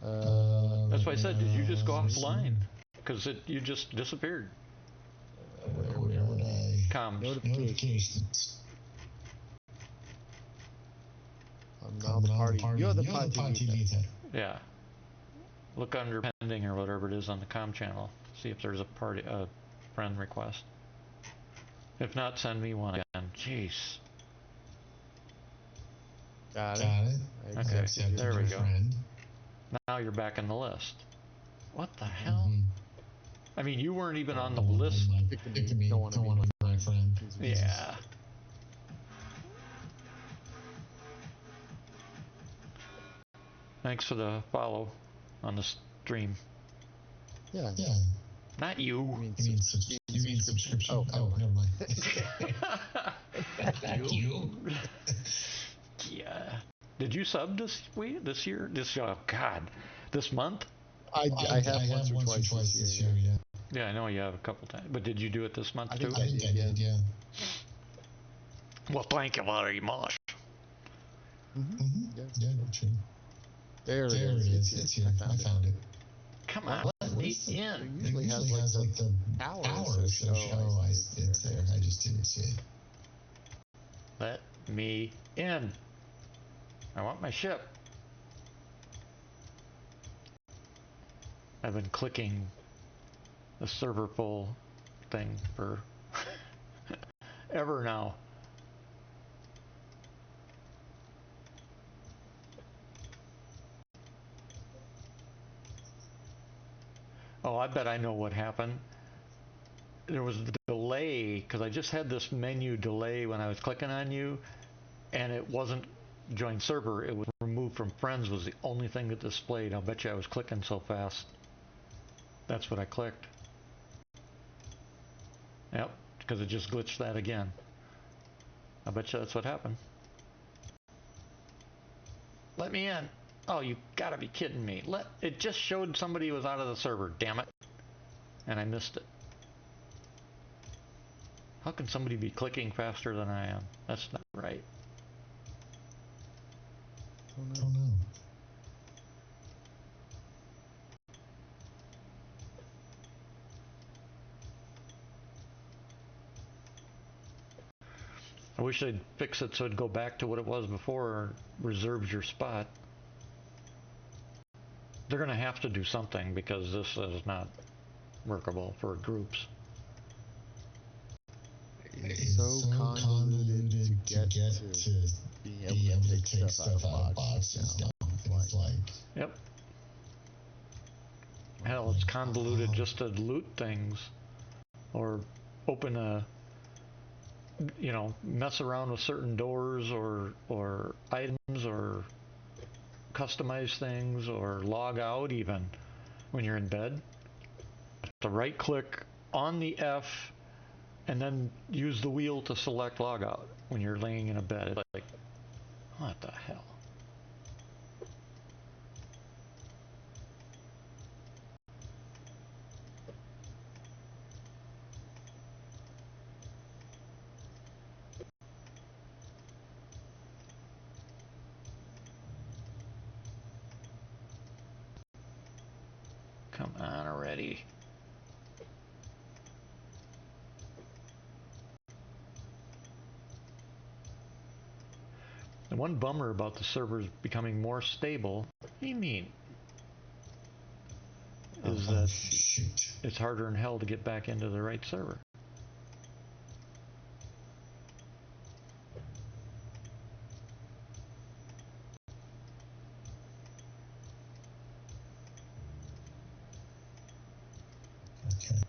That's why I said, did you just go offline? Because you just disappeared. Where would I? Comms. Notifications. I'm now the party. You're the party leader. Yeah. Look under pending or whatever it is on the comm channel. See if there's a friend request. If not, send me one again. Jeez. Got it. Okay, there we go. Now you're back in the list. What the hell? I mean, you weren't even on the list. Don't want to be my friend. Yeah. Thanks for the follow on the stream. Yeah. Not you. You mean subscription? Oh, never mind. You? Yeah. Did you sub this week? This year? Oh God, this month? I have once or twice this year. Yeah. Yeah, I know you have a couple times. But did you do it this month I too? think I did, yeah. Well, thank you very much. Yeah, Yeah, true. there it There is. It's here. I found it. Come Well, on, let me it in. usually has like the hours that show. It's there. I just didn't see it. Let me in. I want my ship. I've been clicking the server full thing for ever now. Oh, I bet I know what happened. There was a delay because I just had this menu delay when I was clicking on you, and it wasn't join server. It was removed from friends was the only thing that displayed. I'll bet you I was clicking so fast. That's what I clicked. Yep, because it just glitched that again. I bet you that's what happened. Let me in. Oh, you gotta be kidding me. It just showed somebody was out of the server, damn it. And I missed it. How can somebody be clicking faster than I am? That's not right. Oh no. I wish they'd fix it so it'd go back to what it was before, or reserves your spot. They're gonna have to do something because this is not workable for groups. It's so convoluted to get to being able to take stuff out of boxes now. It's like, Yep. Hell, it's convoluted just to loot things or open a, mess around with certain doors or items or customize things or log out even when you're in bed. To right click on the F and then use the wheel to select log out when you're laying in a bed. It's like, what the hell? Come on already. The one bummer about the servers becoming more stable, what do you mean? Is that it's harder than hell to get back into the right server. okay.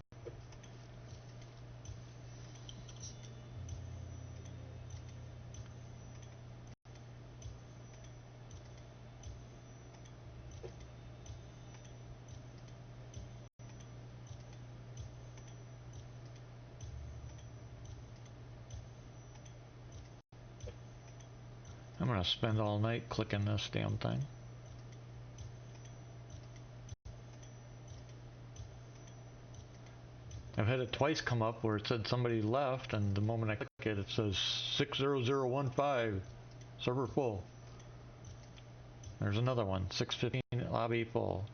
I'm gonna spend all night clicking this damn thing. I've had it twice come up where it said somebody left, and the moment I click it, it says 60015, server full. There's another one, 615, lobby full.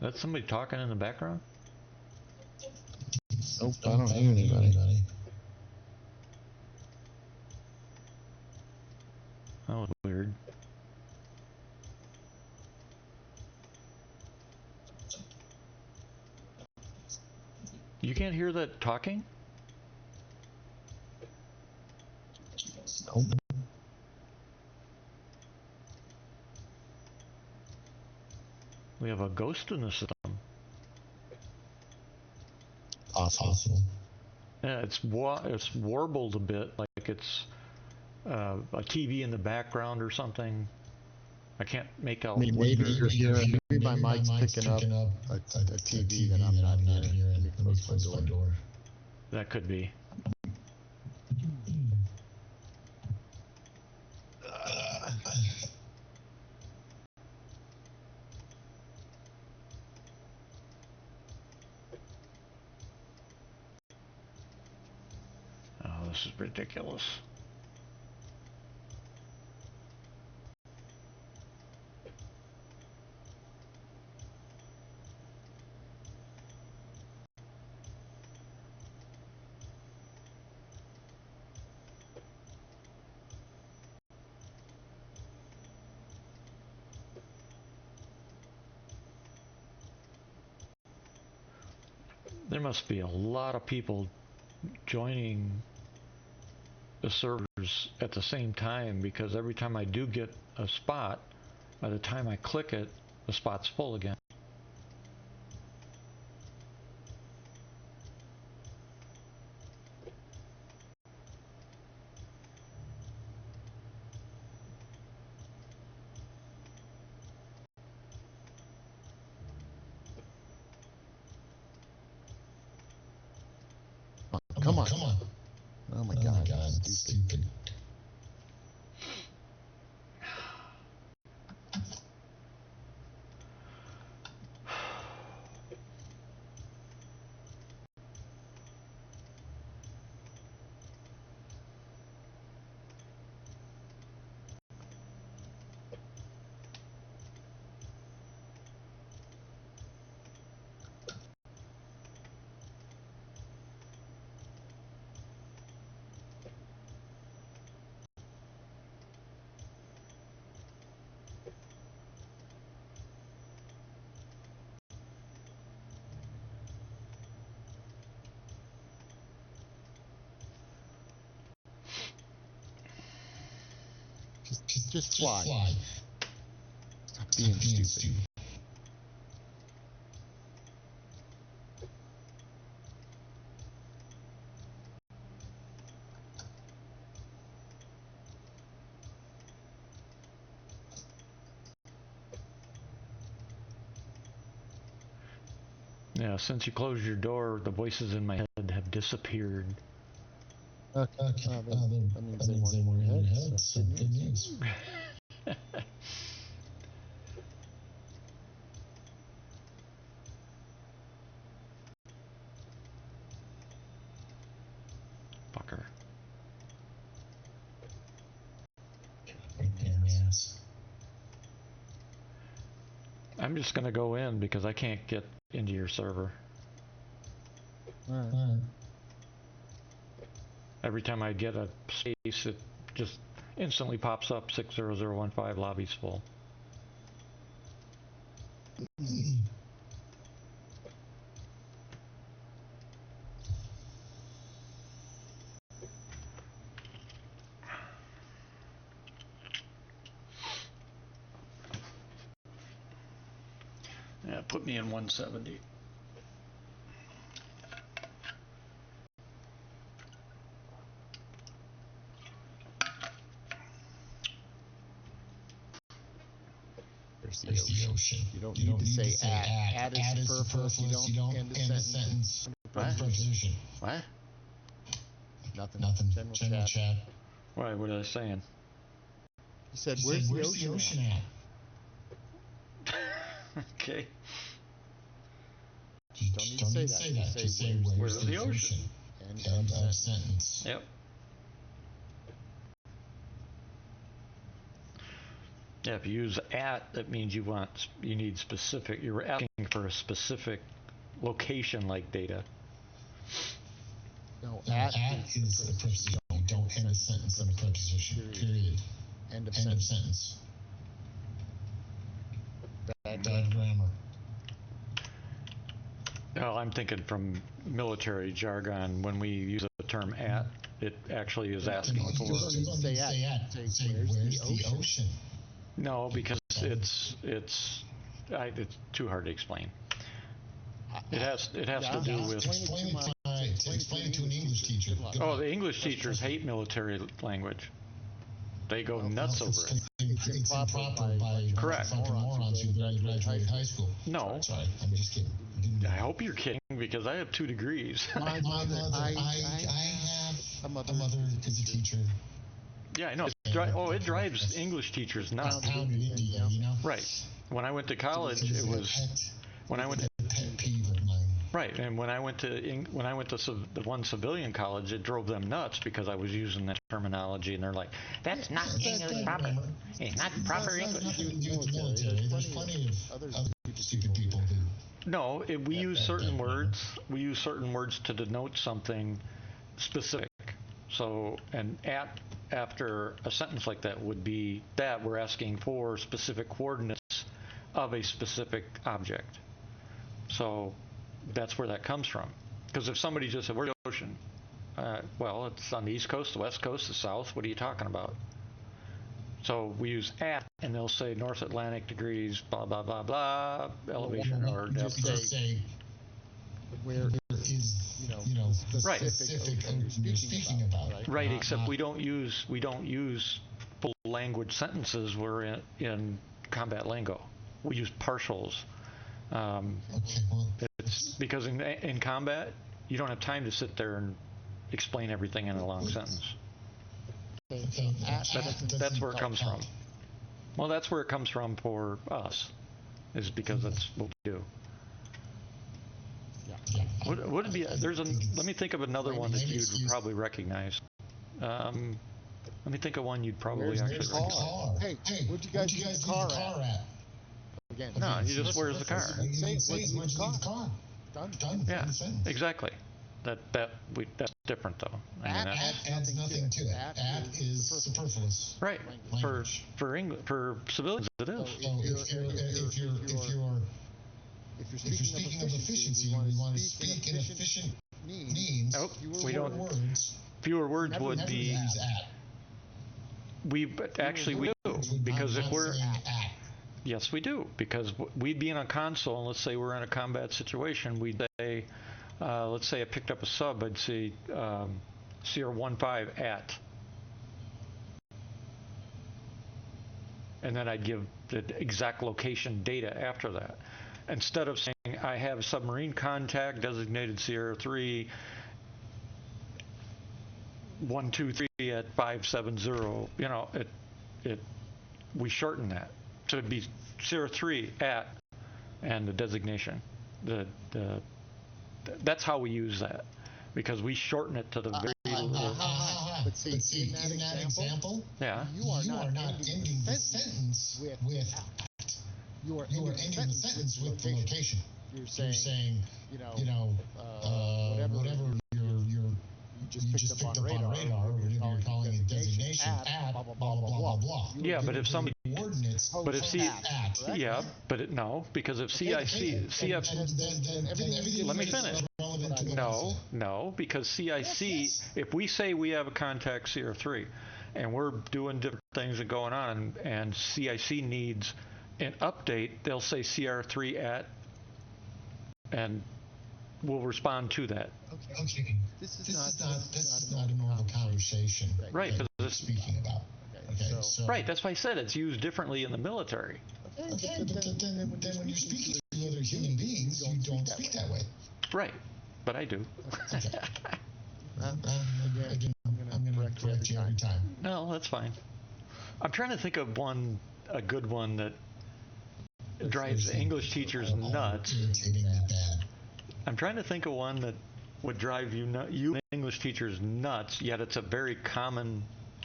Is that somebody talking in the background? Nope, I don't hear anybody. That was weird. You can't hear that talking? Nope. We have a ghost in the system. possible. Yeah, it's warbled a bit, like it's a TV in the background or something. I can't make out. Maybe my mic's picking up a TV that I'm not hearing. Let me close my door. That could be. Oh, this is ridiculous. There must be a lot of people joining the servers at the same time, because every time I do get a spot, by the time I click it, the spot's full again. Come on. Oh my God, stupid. Just fly. Stop being stupid. Yeah, since you closed your door, the voices in my head have disappeared. Okay. That means they weren't in your head, so good news. Fucker. I'm just gonna go in because I can't get into your server. Alright. Every time I get a space, it just instantly pops up 60015 lobby's full. Yeah, put me in 170. There's the ocean. You don't need to say at. At is superfluous. You don't end a sentence. Preposition. What? Nothing. General chat. Why? What are they saying? He said, where's the ocean at? Okay. Don't need to say that. Just say, where's the ocean? End of sentence. Yep. Yeah, if you use at, that means you need specific, you're asking for a specific location like data. No, at is a preposition. You don't end a sentence in a preposition. Period. End of sentence. Bad grammar. Well, I'm thinking from military jargon, when we use the term at, it actually is asking for. Say at. Say, where's the ocean? No, because it's too hard to explain. It has to do with. Explain it to right. Explain it to an English teacher. Oh, the English teachers hate military language. They go nuts over it. It's improper by Correct. fucking morons who barely graduated high school. No. Sorry, I'm just kidding. I hope you're kidding, because I have 2 degrees. My mother, I have a mother is a teacher. Yeah, I know. It drives English teachers nuts. Pounded India, you know? Right. When I went to college, it was when I went to pet peeve of mine. right, and when I went to the one civilian college, it drove them nuts because I was using that terminology, and they're like, "That's not English proper. It's not proper English." Nothing to do with the military. There's plenty of other stupid people who. No, we use certain words. We use certain words to denote something specific. So, and after a sentence like that would be that we're asking for specific coordinates of a specific object. So that's where that comes from. Because if somebody just said, "Where's the ocean?" Well, it's on the East Coast, the West Coast, the South. What are you talking about? So we use at, and they'll say North Atlantic degrees, blah, blah, blah, blah, elevation or depth. Just say where is, the Right. specific ocean you're speaking about. Right, except we don't use full language sentences. We're in combat lingo. We use partials. Okay, well, It's because in combat, you don't have time to sit there and explain everything in a long sentence. okay, That's where it comes from. Well, that's where it comes from for us, is because that's what we do. Yeah. Would it be? Let me think of another one that you'd probably recognize. Let me think of one you'd probably actually recognize. Hey, where'd you guys leave the car at? Again, No, he just wears the car. Where'd you leave the car? Done. Yeah, exactly. That's different though. I mean, Adds nothing to it. At is superfluous. right. For civilians, it is. So if you're speaking of efficiency, we want to speak in efficient means. Nope, we fewer don't. words. Fewer words Never would be. use at. We do, because if we're At. yes, we do, because we'd be in a console, and let's say we're in a combat situation, we'd say, let's say I picked up a sub, I'd say CR15 at, and then I'd give the exact location data after that. Instead of saying I have submarine contact designated CR3 123 at 570, we shorten that. So it'd be CR3 at and the designation. That's how we use that, because we shorten it to the very little. But see, in that example, Yeah. you are not ending the sentence with at. You are ending the sentence with the location. You're saying, whatever you just picked up on radar, or whatever you're calling it, designation at blah blah blah blah. Yeah, but if somebody, coordinates, but if yeah, but no, because if CF, let me finish. No, because CIC, if we say we have a contact CR3, and we're doing different things and going on, and CIC needs an update, they'll say CR3 at, and we'll respond to that. Okay. This is not a normal conversation. Right. That we're speaking about. Okay. So. Right. That's why I said it's used differently in the military. Okay. But then when you're speaking to other human beings, you don't speak that way. Right. But I do. Okay. Again, I'm going to correct you every time. No, that's fine. I'm trying to think of a good one that drives English teachers nuts. I'm trying to think of one that would drive you English teachers nuts, yet it's a very common,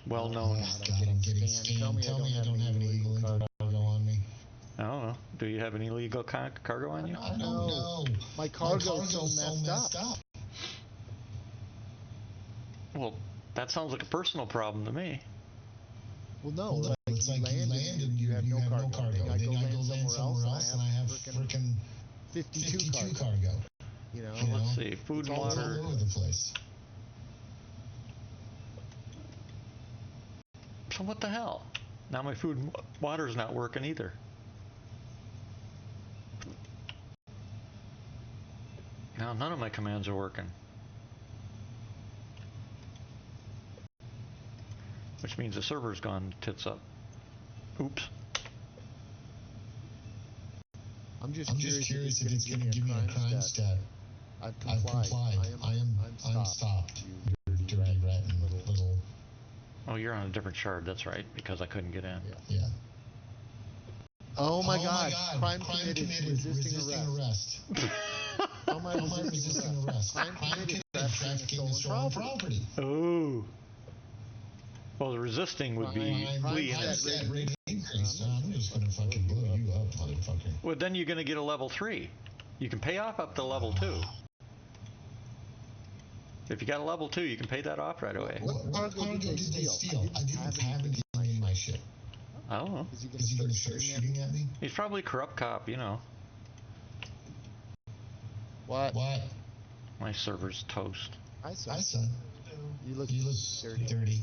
well-known. God, I'm getting scammed. Tell me I don't have any illegal cargo on me. I don't know. Do you have any illegal cargo on you? I don't know. My cargo's so messed up. Well, that sounds like a personal problem to me. Well, no. It's like you land and you have no cargo. Then I go land somewhere else and I have frickin' 52 cargo. Let's see. Food and water. All over the place. So what the hell? Now my food and water's not working either. Now none of my commands are working. which means the server's gone tits up. Oops. I'm just curious if it's going to give me a crime stat. I've complied. I'm stopped. You dirty rat and little. Oh, you're on a different shard. That's right, because I couldn't get in. Yeah. Oh my God. Crime committed. Resisting arrest. How am I resisting arrest? Crime committed. Trafficking stolen property. Oh. Well, the resisting would be fleeing. Crime stat rate increased. I'm just going to fucking blow you up, motherfucker. Well, then you're going to get a level 3. You can pay off up to level 2. If you got a level 2, you can pay that off right away. What cargo did they steal? I didn't have anything in my ship. I don't know. Is he going to start shooting at me? He's probably a corrupt cop, you know. What? My server's toast. Hi, son. You look dirty.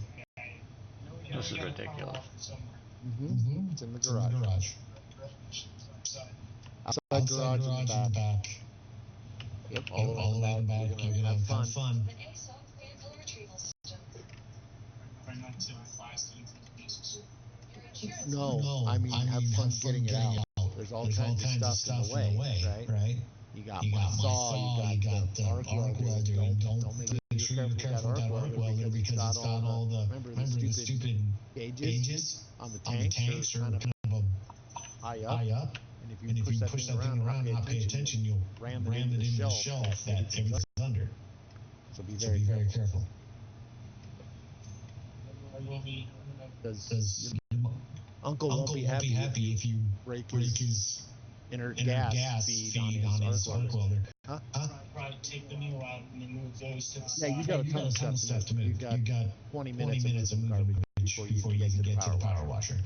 This is ridiculous. It's in the garage. Outside garage in the back. Yep, all the way in the back. You're gonna have fun. No, I mean have fun getting it out. There's all kinds of stuff in the way, right? You got my saw, you got the arc welder. Don't make sure you're careful with that arc welder because it's got all the remember the stupid gauges on the tanks are kind of high up. And if you push that thing around and not pay attention, you'll ram it into the shelf that everything's under. So be very careful. Because Uncle won't be happy if you break his inert gas feed on his arc welder. Huh? Probably take the needle out and then move those to the side. Yeah, you got a ton of stuff to move. You got 20 minutes of moving before you can get to the power washer.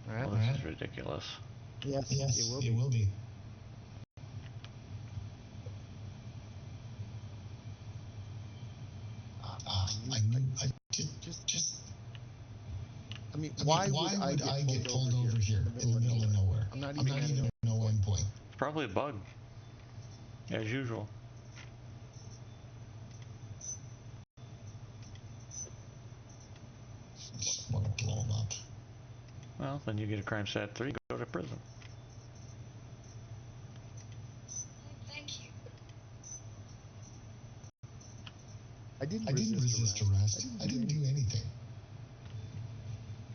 All right. This is ridiculous. Yes, it will be. I mean, why would I get pulled over here in the middle of nowhere? I'm not even at no endpoint. It's probably a bug, as usual. Just want to blow him up. Well, then you get a crime stat 3, go to prison. Thank you. I didn't resist arrest. I didn't do anything.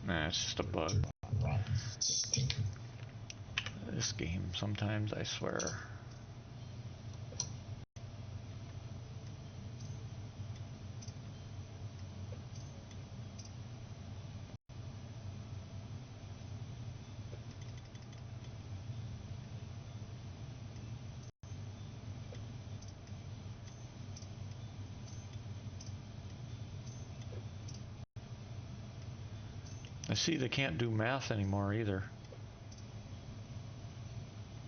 Nah, it's just a bug. Rotten stinker. This game, sometimes, I swear. I see they can't do math anymore either.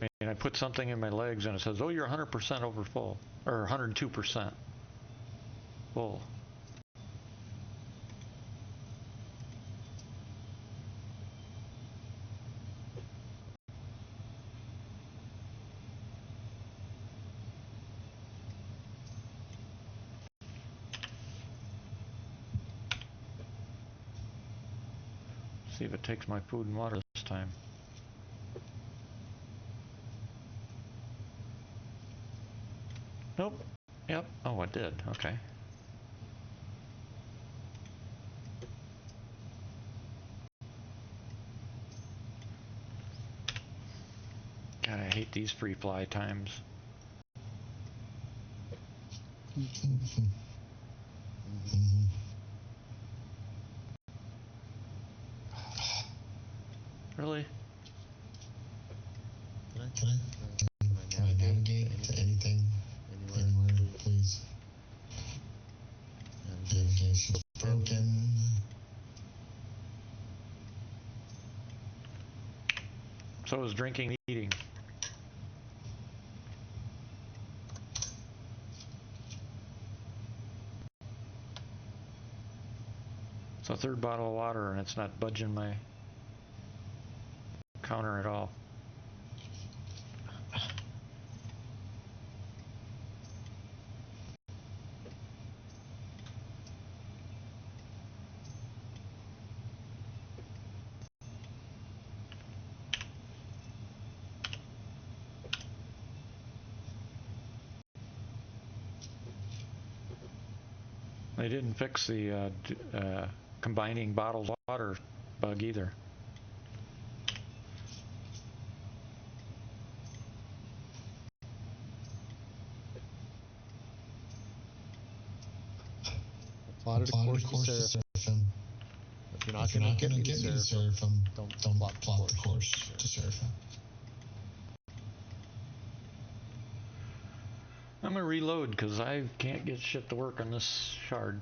I mean, I put something in my legs and it says, oh, you're 100% over full. Or 102% full. See if it takes my food and water this time. Nope. Yep. Oh, it did. Okay. God, I hate these free fly times. Really? Can I navigate to anything? Anywhere, please. Navigation's broken. So is drinking and eating. It's a third bottle of water and it's not budging my counter at all. They didn't fix the combining bottled water bug either. Plotted a course to Seraphim. If you're not going to get me to Seraphim, don't plot the course to Seraphim. I'm gonna reload because I can't get shit to work on this shard.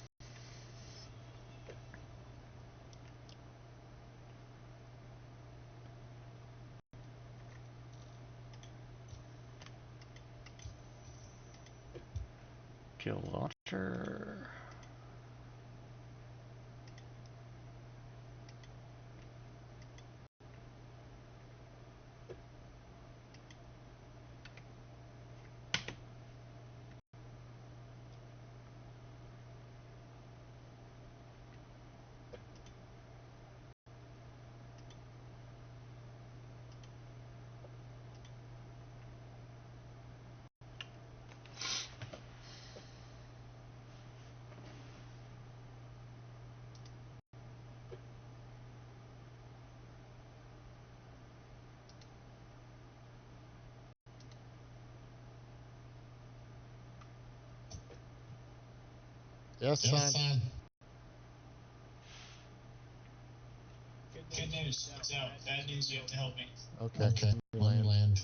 Kill launcher. Yes, son. Good news, it's out. Bad news, you have to help me. Okay. Let me land.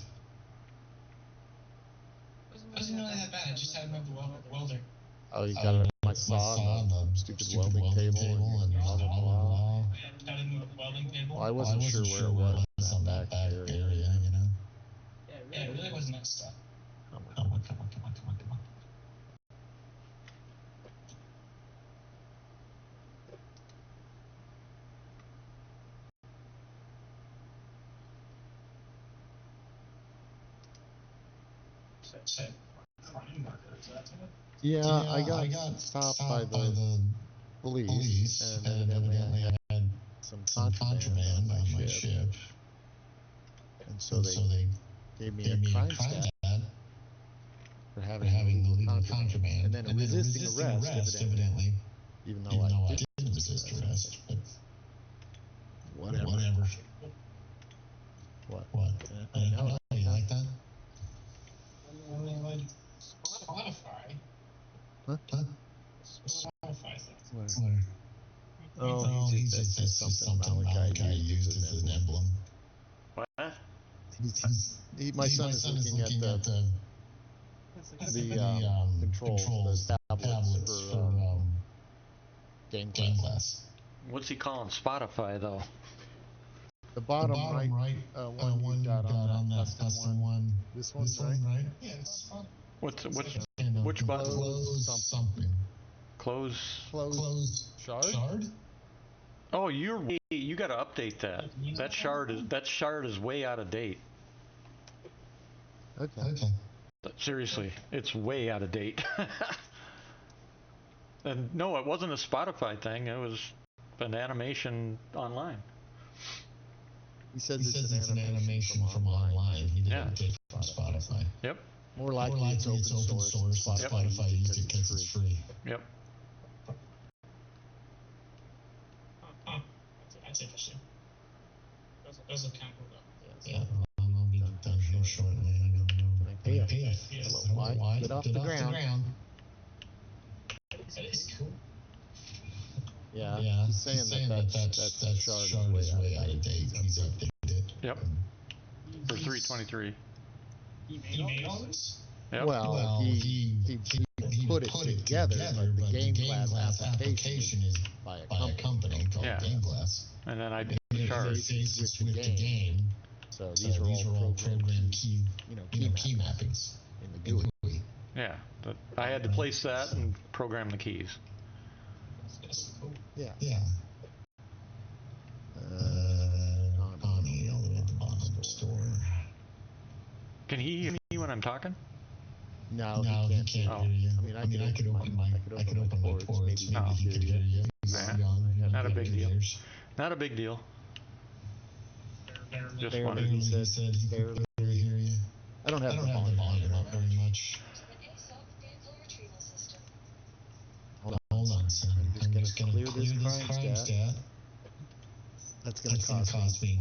Wasn't really that bad. I just had to move the welder. Oh, you got it. My saw and the stupid welding table and blah, blah, blah. How to move the welding table? Well, I wasn't sure where it was in that back area, you know? Yeah, it really wasn't that stuff. Come on. Said crime marker, is that it? Yeah, I got stopped by the police, and evidently I had some contraband on my ship. And so they gave me a crime stat for having illegal contraband. And then a resisting arrest, evidently, even though I didn't resist arrest. But whatever. What? I know. You like that? Spotify. Huh? Spotify thing. Where? Oh, that's just something Malachi used as an emblem. What? My son is looking at the controls, the tablets for Gameglass. What's he calling Spotify though? The bottom right one you got on that custom one. This one, right? Yes. Which Close button? something. Close Shard? Oh, you got to update that. That shard is way out of date. Okay. Seriously, it's way out of date. And no, it wasn't a Spotify thing. It was an animation online. He says it's an animation from online. He didn't take it from Spotify. Yep. More likely it's open source. Spotify used it because it's free. Yep. That's interesting. Those look kind of cool though. Yeah, I'll be done here shortly. I gotta go. Can I pay us? Hello, why? Get off the ground. That is cool. Yeah, he's saying that shard is way out of date. He's updated it. Yep. For 323. He made all this? Yep. Well, he put it together, but the Gameglass application is by a company called Gameglass. And then I did the shard. with the game. So these are all program key mappings in the GUI. Yeah, but I had to place that and program the keys. That's cool. Yeah. Connie, all the way at the bottom of the store. Can he hear me when I'm talking? No, he can't hear you. I mean, I could open my ports. Maybe he could hear you. Not a big deal. Not a big deal. Just Barely, wanted. he said he could barely hear you. I don't have the volume up very much. Hold on a clear this crime stat. That's gonna cost me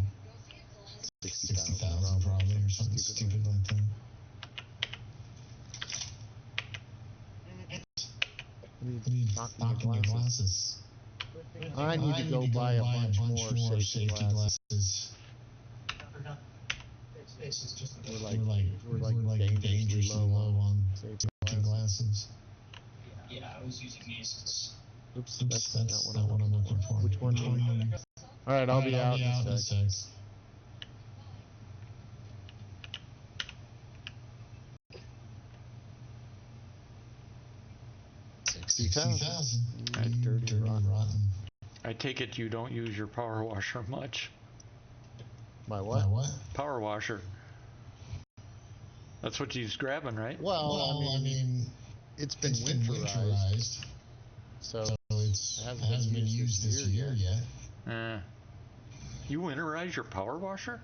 60,000 probably, or something stupid like that. I need knocking your glasses. I need to go buy a bunch more safety glasses. We're like dangerously low on safety glasses. Yeah, I was using these. Oops, that's not what I'm looking for. Which one? All right, I'll be out in a sec. 60,000. Dirty rotten. I take it you don't use your power washer much. My what? Power washer. That's what he's grabbing, right? Well, I mean, it's been winterized, so it hasn't been used this year yet. You winterize your power washer?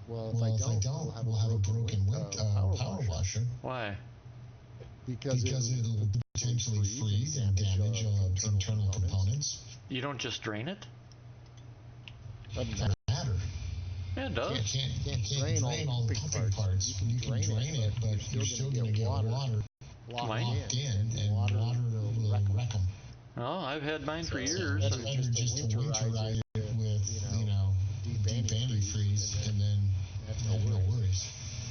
Well, if I don't, we'll have a broken power washer. Why? Because it'll potentially freeze and damage internal components. You don't just drain it? Doesn't matter. Yeah, it does. Can't drain all the pumping parts. You can drain it, but you're still going to get water locked in, and water will wreck them. Oh, I've had mine for years. That's better just to winterize it with, deep antifreeze, and then have no worries.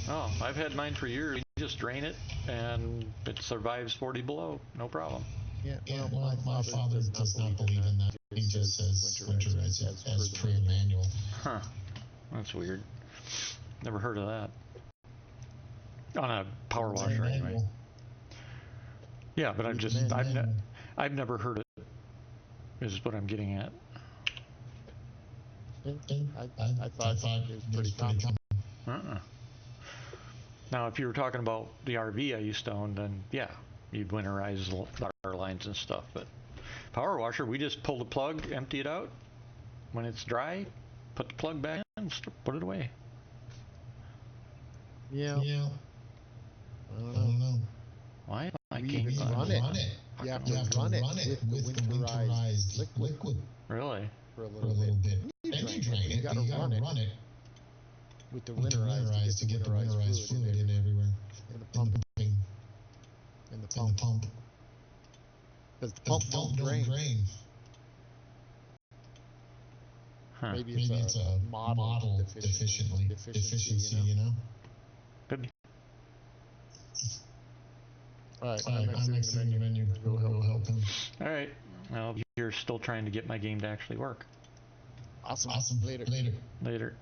Oh, I've had mine for years. You just drain it, and it survives 40 below. No problem. Yeah, well, my father does not believe in that. He just says winterize it as per the manual. Huh. That's weird. Never heard of that. On a power washer, anyway. Yeah, but I've never heard it, is what I'm getting at. I thought it was pretty common. Now, if you were talking about the RV I used to own, then yeah, you'd winterize our lines and stuff. But power washer, we just pull the plug, empty it out. When it's dry, put the plug back in, put it away. Yeah. I don't know. Why? I We can't even run it. You have to run it with the winterized liquid. Really? For a little bit. Then you drain it. You gotta run it with the winterized to get the winterized fluid in everywhere. In the pump. Because the pump don't drain. Huh. Maybe it's a model deficiency, you know? Could be. Alright, I'm exiting the menu. Go help him. Alright. Well, you're still trying to get my game to actually work. Awesome. Later.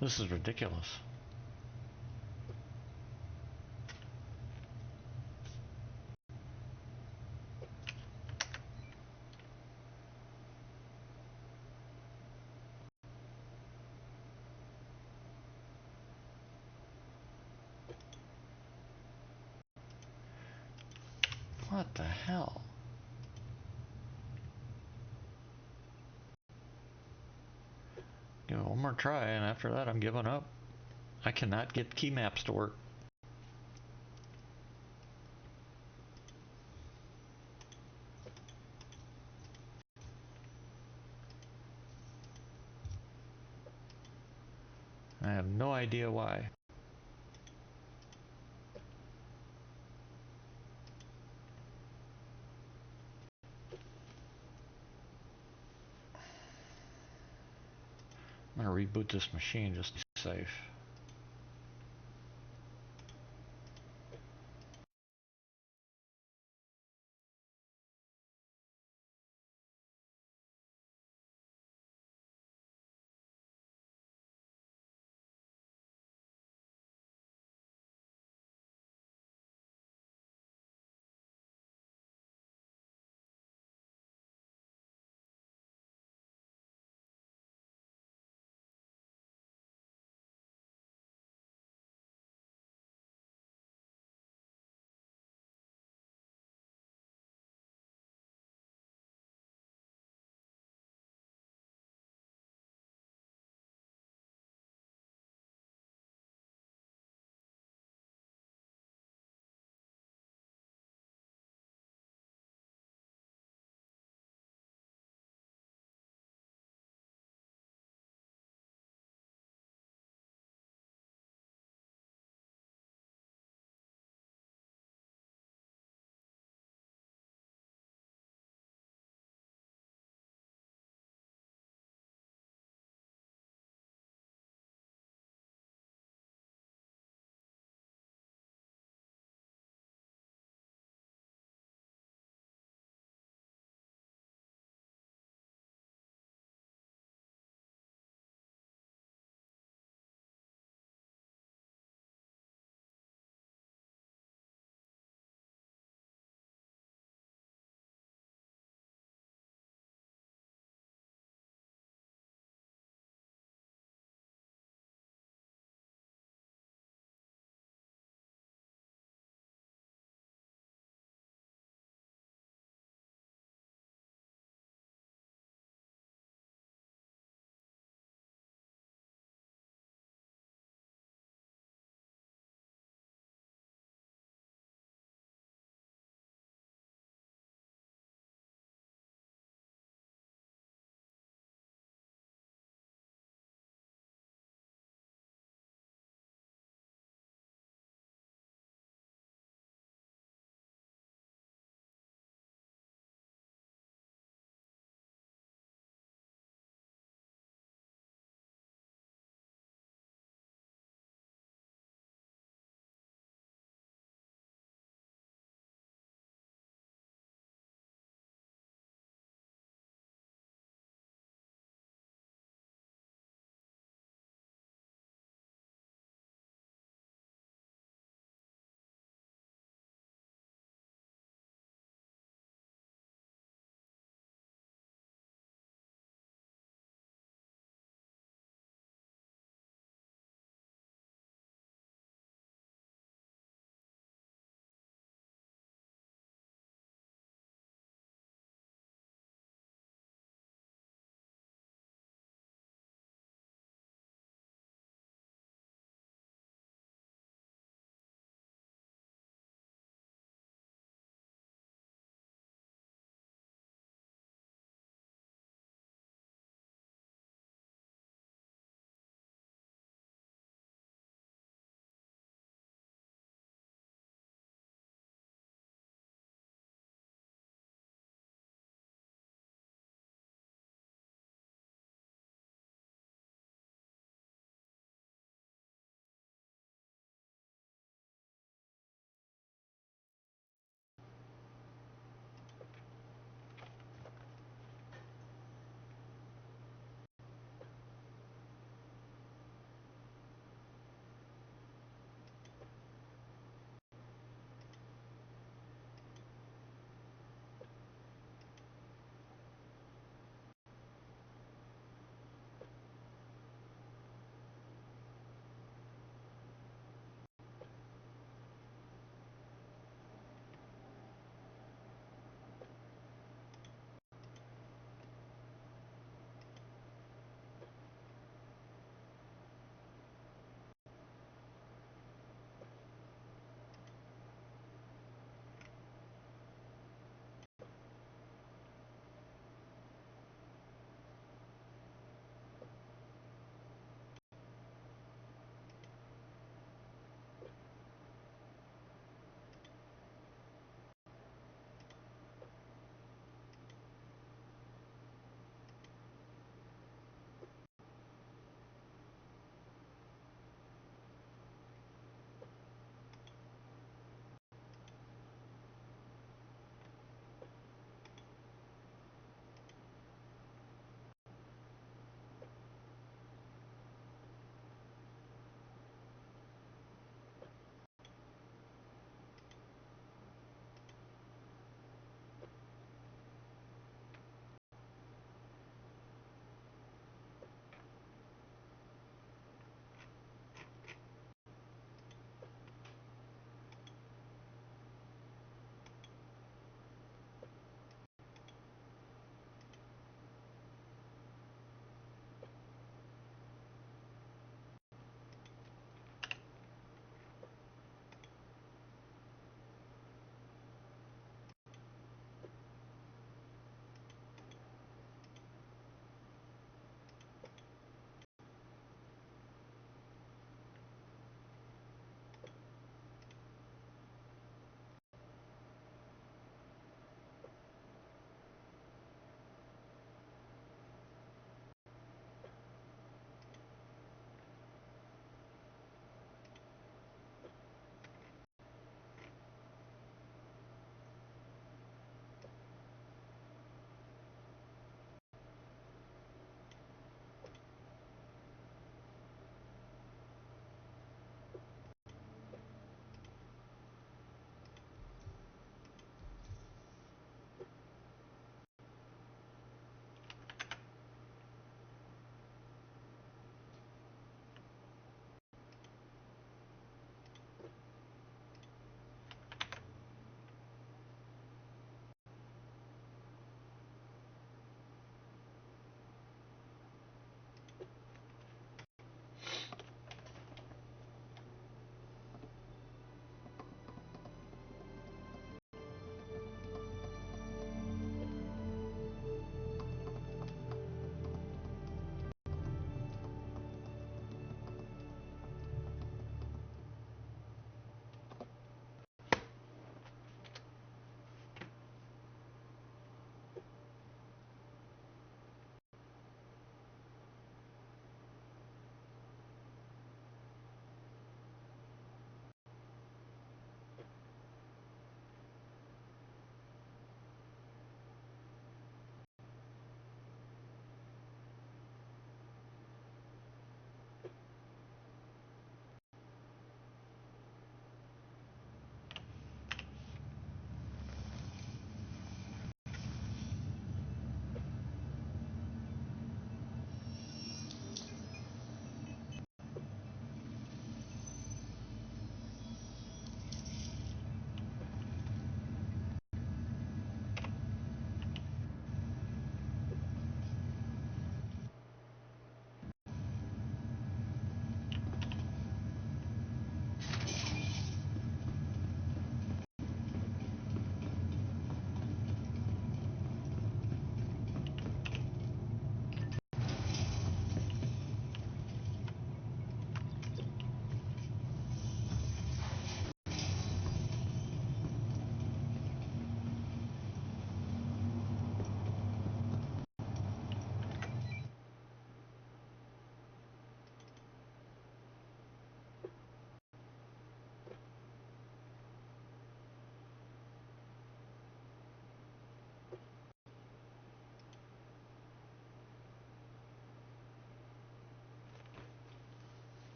This is ridiculous. What the hell? Give it one more try, and after that I'm giving up. I cannot get key maps to work. I have no idea why. I'm gonna reboot this machine just to be safe.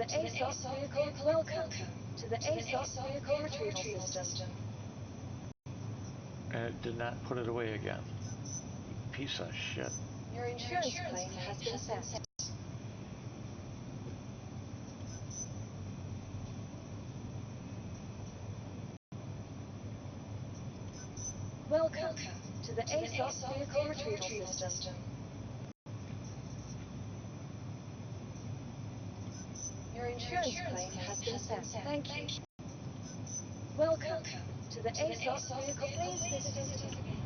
the ASOS vehicle. Welcome to the ASOS vehicle retrieval system. And it did not put it away again. Piece of shit. Your insurance claim has been sent. Welcome to the ASOS vehicle retrieval system. Your insurance claim has been sent. Thank you. Welcome to the ASOS vehicle. Please visit us again.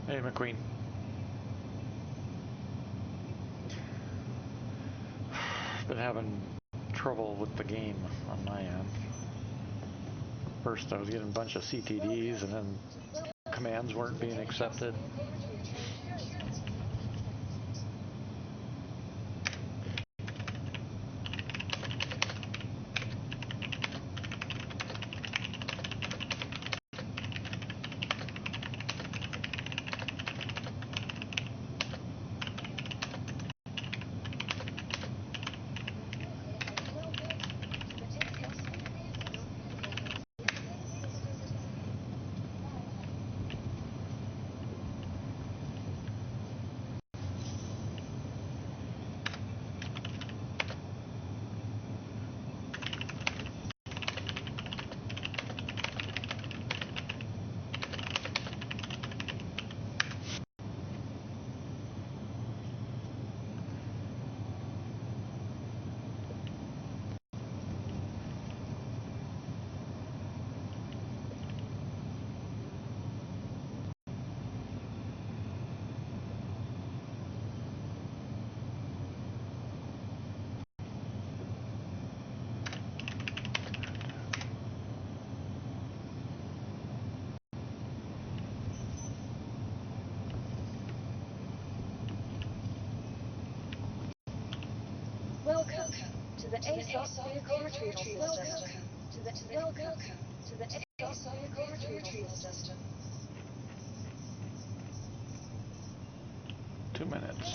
Hey, McQueen. Been having trouble with the game on my end. First, I was getting a bunch of CTDs, and then commands weren't being accepted. Welcome to the ASOS vehicle retrieval system. Welcome to the ASOS vehicle retrieval system. 2 minutes.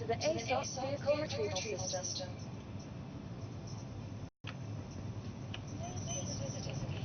to the ASOS vehicle retrieval system. Please visit us again.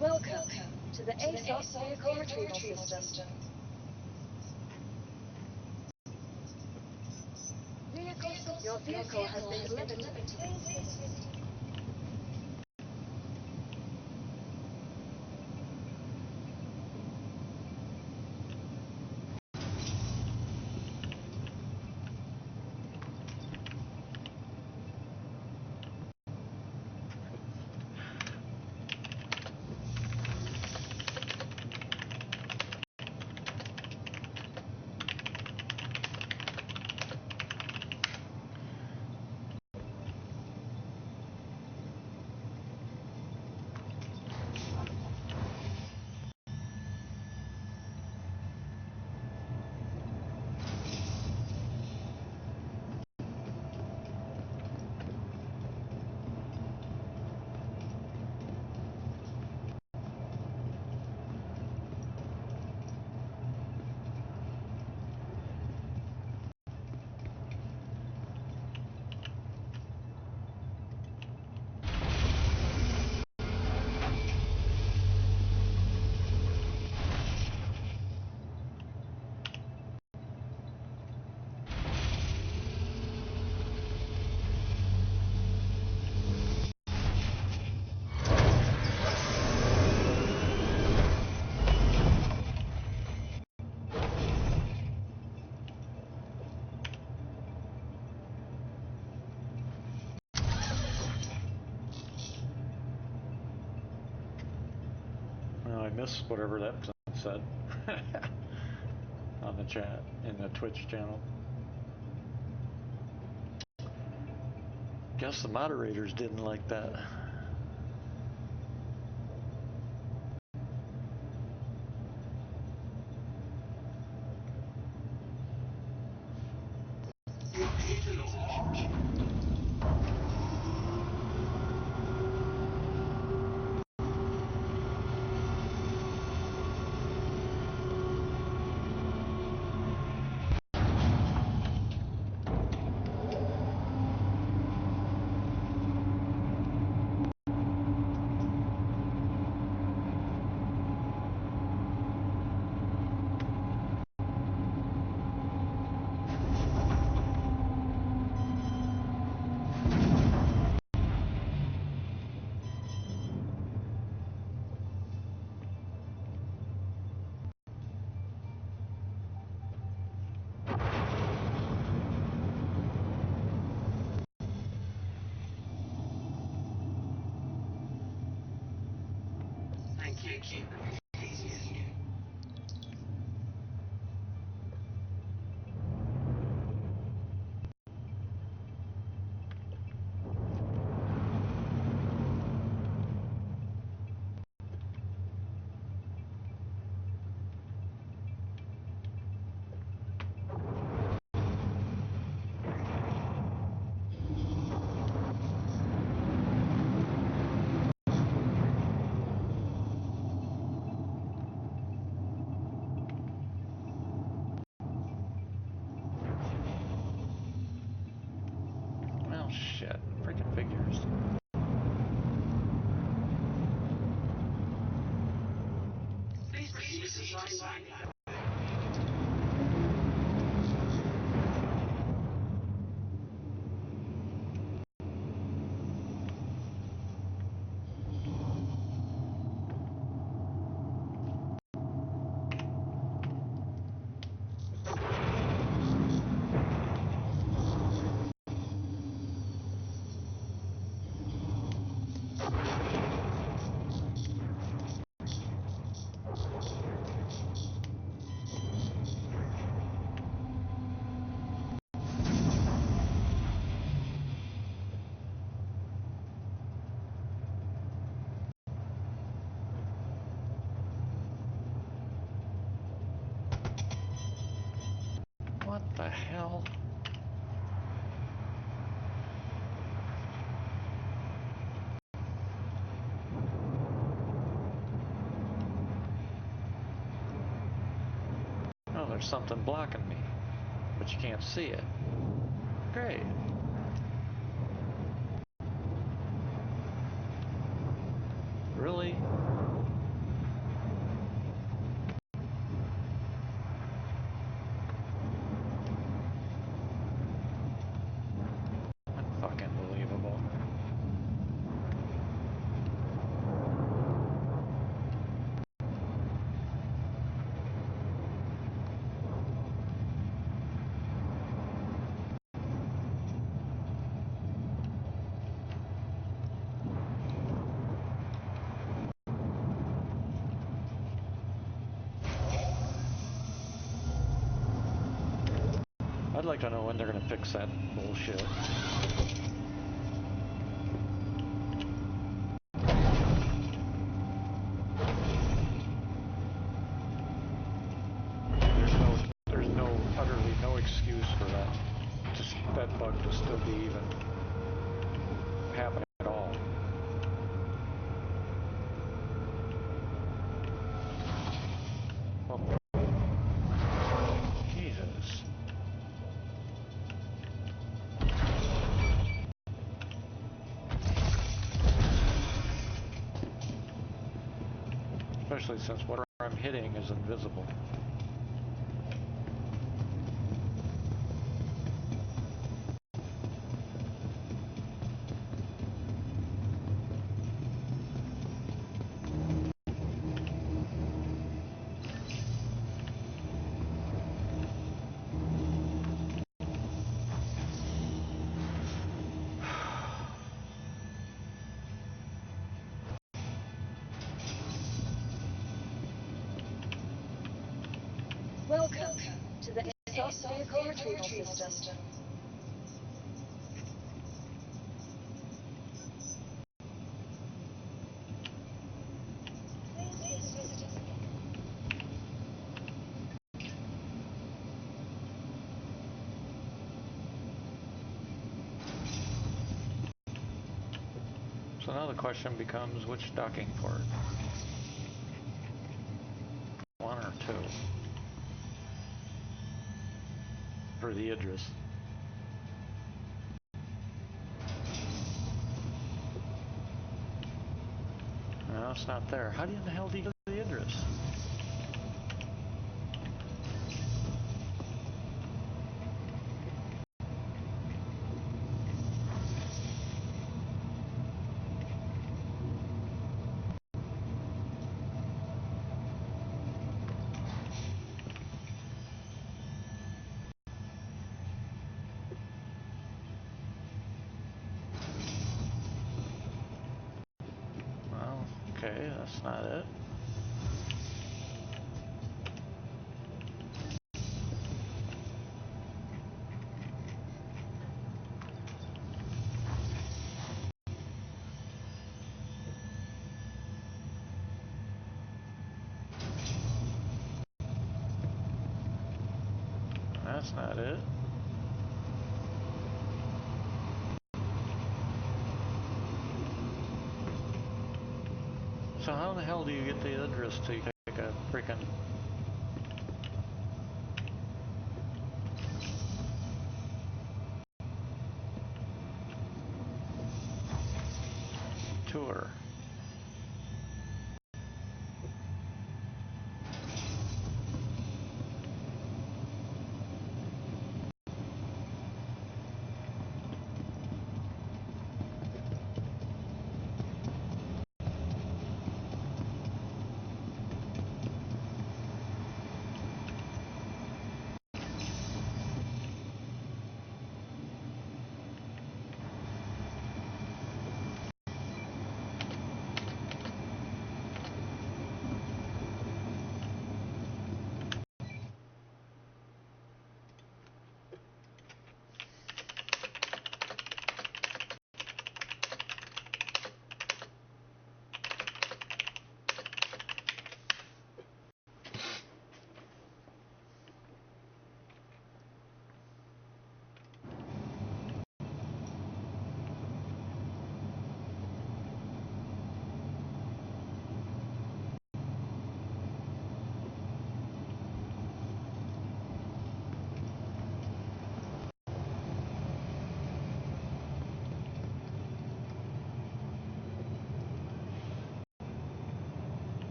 Welcome to the ASOS vehicle retrieval system. Your vehicle has been delivered. Please visit. I missed whatever that said on the chat in the Twitch channel. Guess the moderators didn't like that. Thank you. What the hell? Oh, there's something blocking me, but you can't see it. Great. Really? Unfucking believable. I'd like to know when they're gonna fix that bullshit. There's utterly no excuse for that. Just that bug to still be even happening at all. Oh. Jesus. Especially since whatever I'm hitting is invisible. Welcome to the ASOS Vehicle Retrieval System. Please visit us. So now the question becomes, which docking port? One or two? For the Idris. No, it's not there. How the hell do you get the Idris? Well, okay, that's not it. That's not it. So how in the hell do you get the Idris till you take a freaking tour?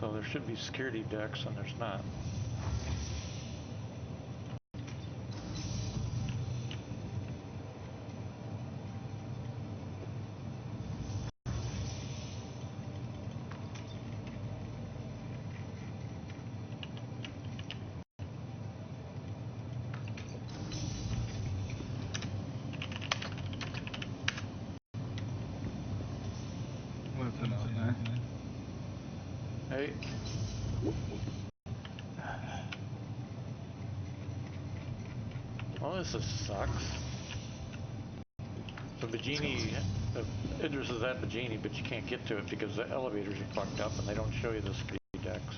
So there should be security decks, and there's not. Listen up, man. Hey. Well, this sucks. The Vagini, the Idris is at Vagini, but you can't get to it because the elevators are fucked up and they don't show you the security decks.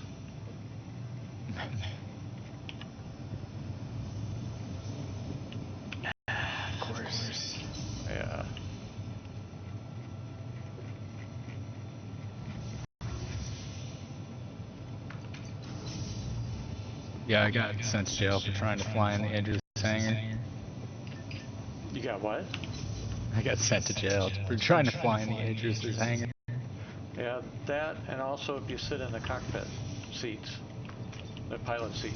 Of course. Yeah. Yeah, I got sent to jail for trying to fly in the Idris hangar. You got what? I got sent to jail for trying to fly in the Idris's hangar. Yeah, that, and also if you sit in the cockpit seats, the pilot seat.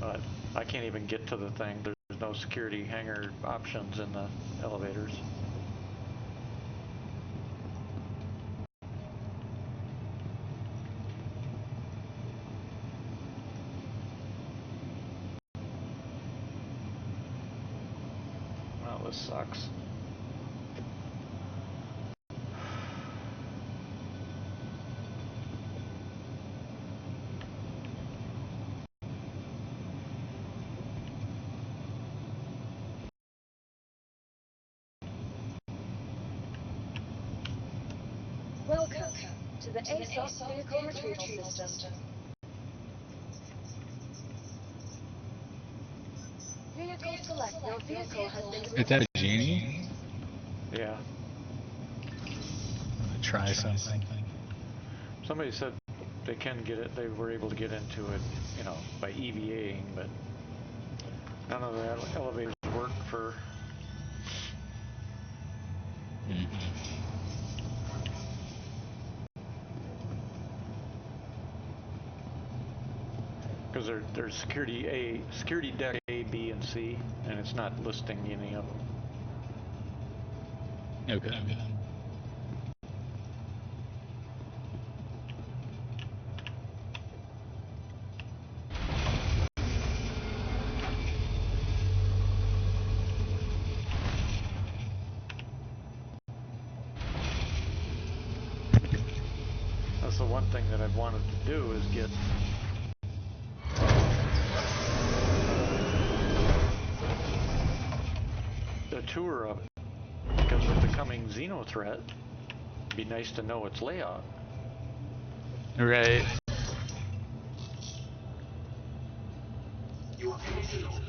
But I can't even get to the thing. There's no security hangar options in the elevators. Well, this sucks. Welcome to the ASOS Vehicle Retrieval System. Vehicle select. Your vehicle has been Is that a genie? Yeah. I'm gonna try something. Somebody said they can get it, they were able to get into it, you know, by EVAing, but none of the elevators work for... Because there's security deck A, B, and C, and it's not listing any of them. Okay. That's the one thing that I've wanted to do is get the tour of it. Because with the coming Xeno threat, it'd be nice to know its layout. Right. Your payload.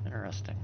Interesting.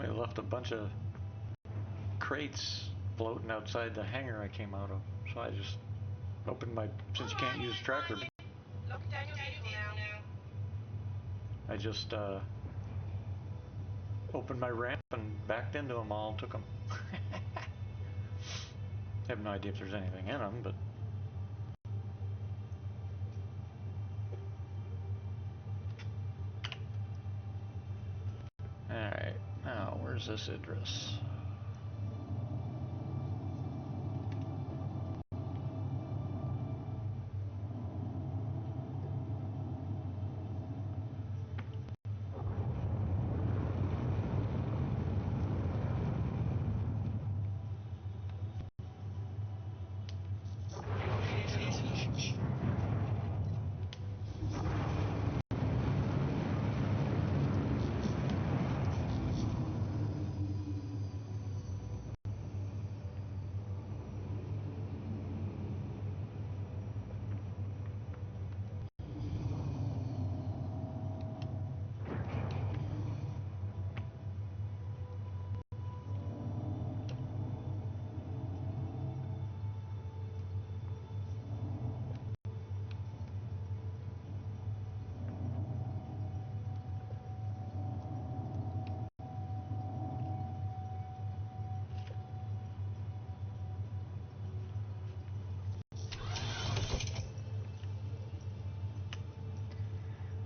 Somebody left a bunch of crates floating outside the hangar I came out of. So I just opened my, since you can't use tracker, Lock down your vehicle now. I just opened my ramp and backed into them all and took them. I have no idea if there's anything in them, but alright, now where's this address?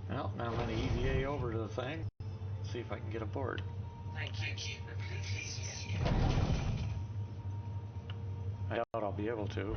Well, now I'm going to EVA over to the thing, see if I can get aboard. Thank you. Please, yes. I doubt I'll be able to.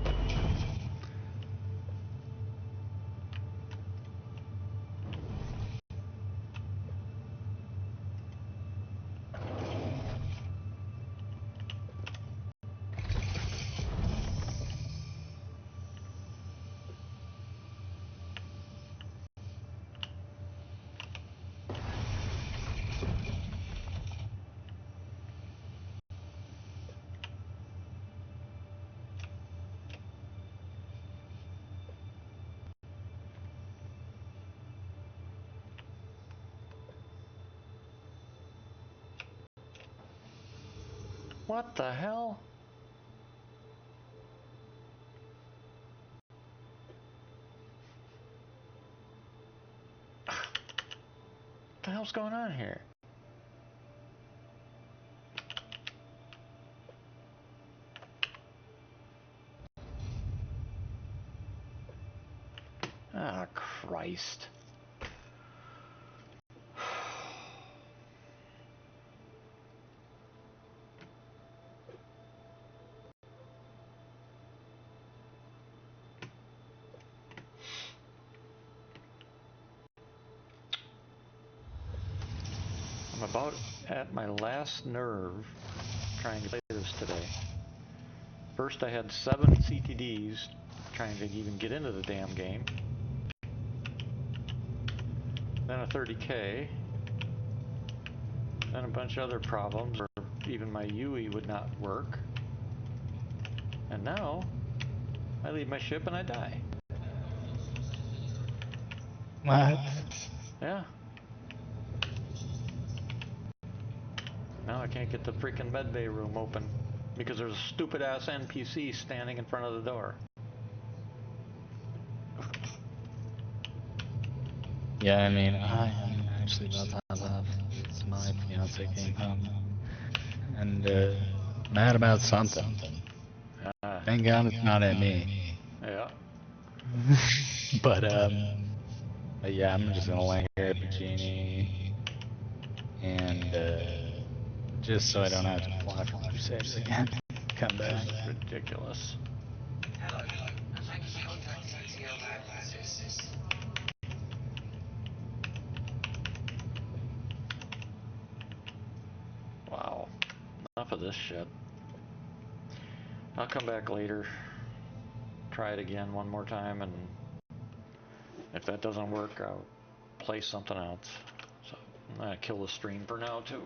What the hell? What the hell's going on here? Ah, Christ. I'm about at my last nerve trying to play this today. First I had 7 CTDs trying to even get into the damn game. Then a 30K. Then a bunch of other problems, or even my UE would not work. And now, I leave my ship and I die. What? Yeah. Now I can't get the freaking medbay room open because there's a stupid ass NPC standing in front of the door. Yeah, I mean, I am actually about to hop off. My fiance came home and mad about something. Thank God it's not at me. Yeah. But yeah, I'm just gonna lay here at the Genie, and just so I don't have to fly for Crusaders again, come back. This is ridiculous. Hello. Thank you for contacting your Gameglass. Wow. Enough of this shit. I'll come back later. Try it again one more time, and if that doesn't work, I'll play something else. So I'm gonna kill the stream for now too.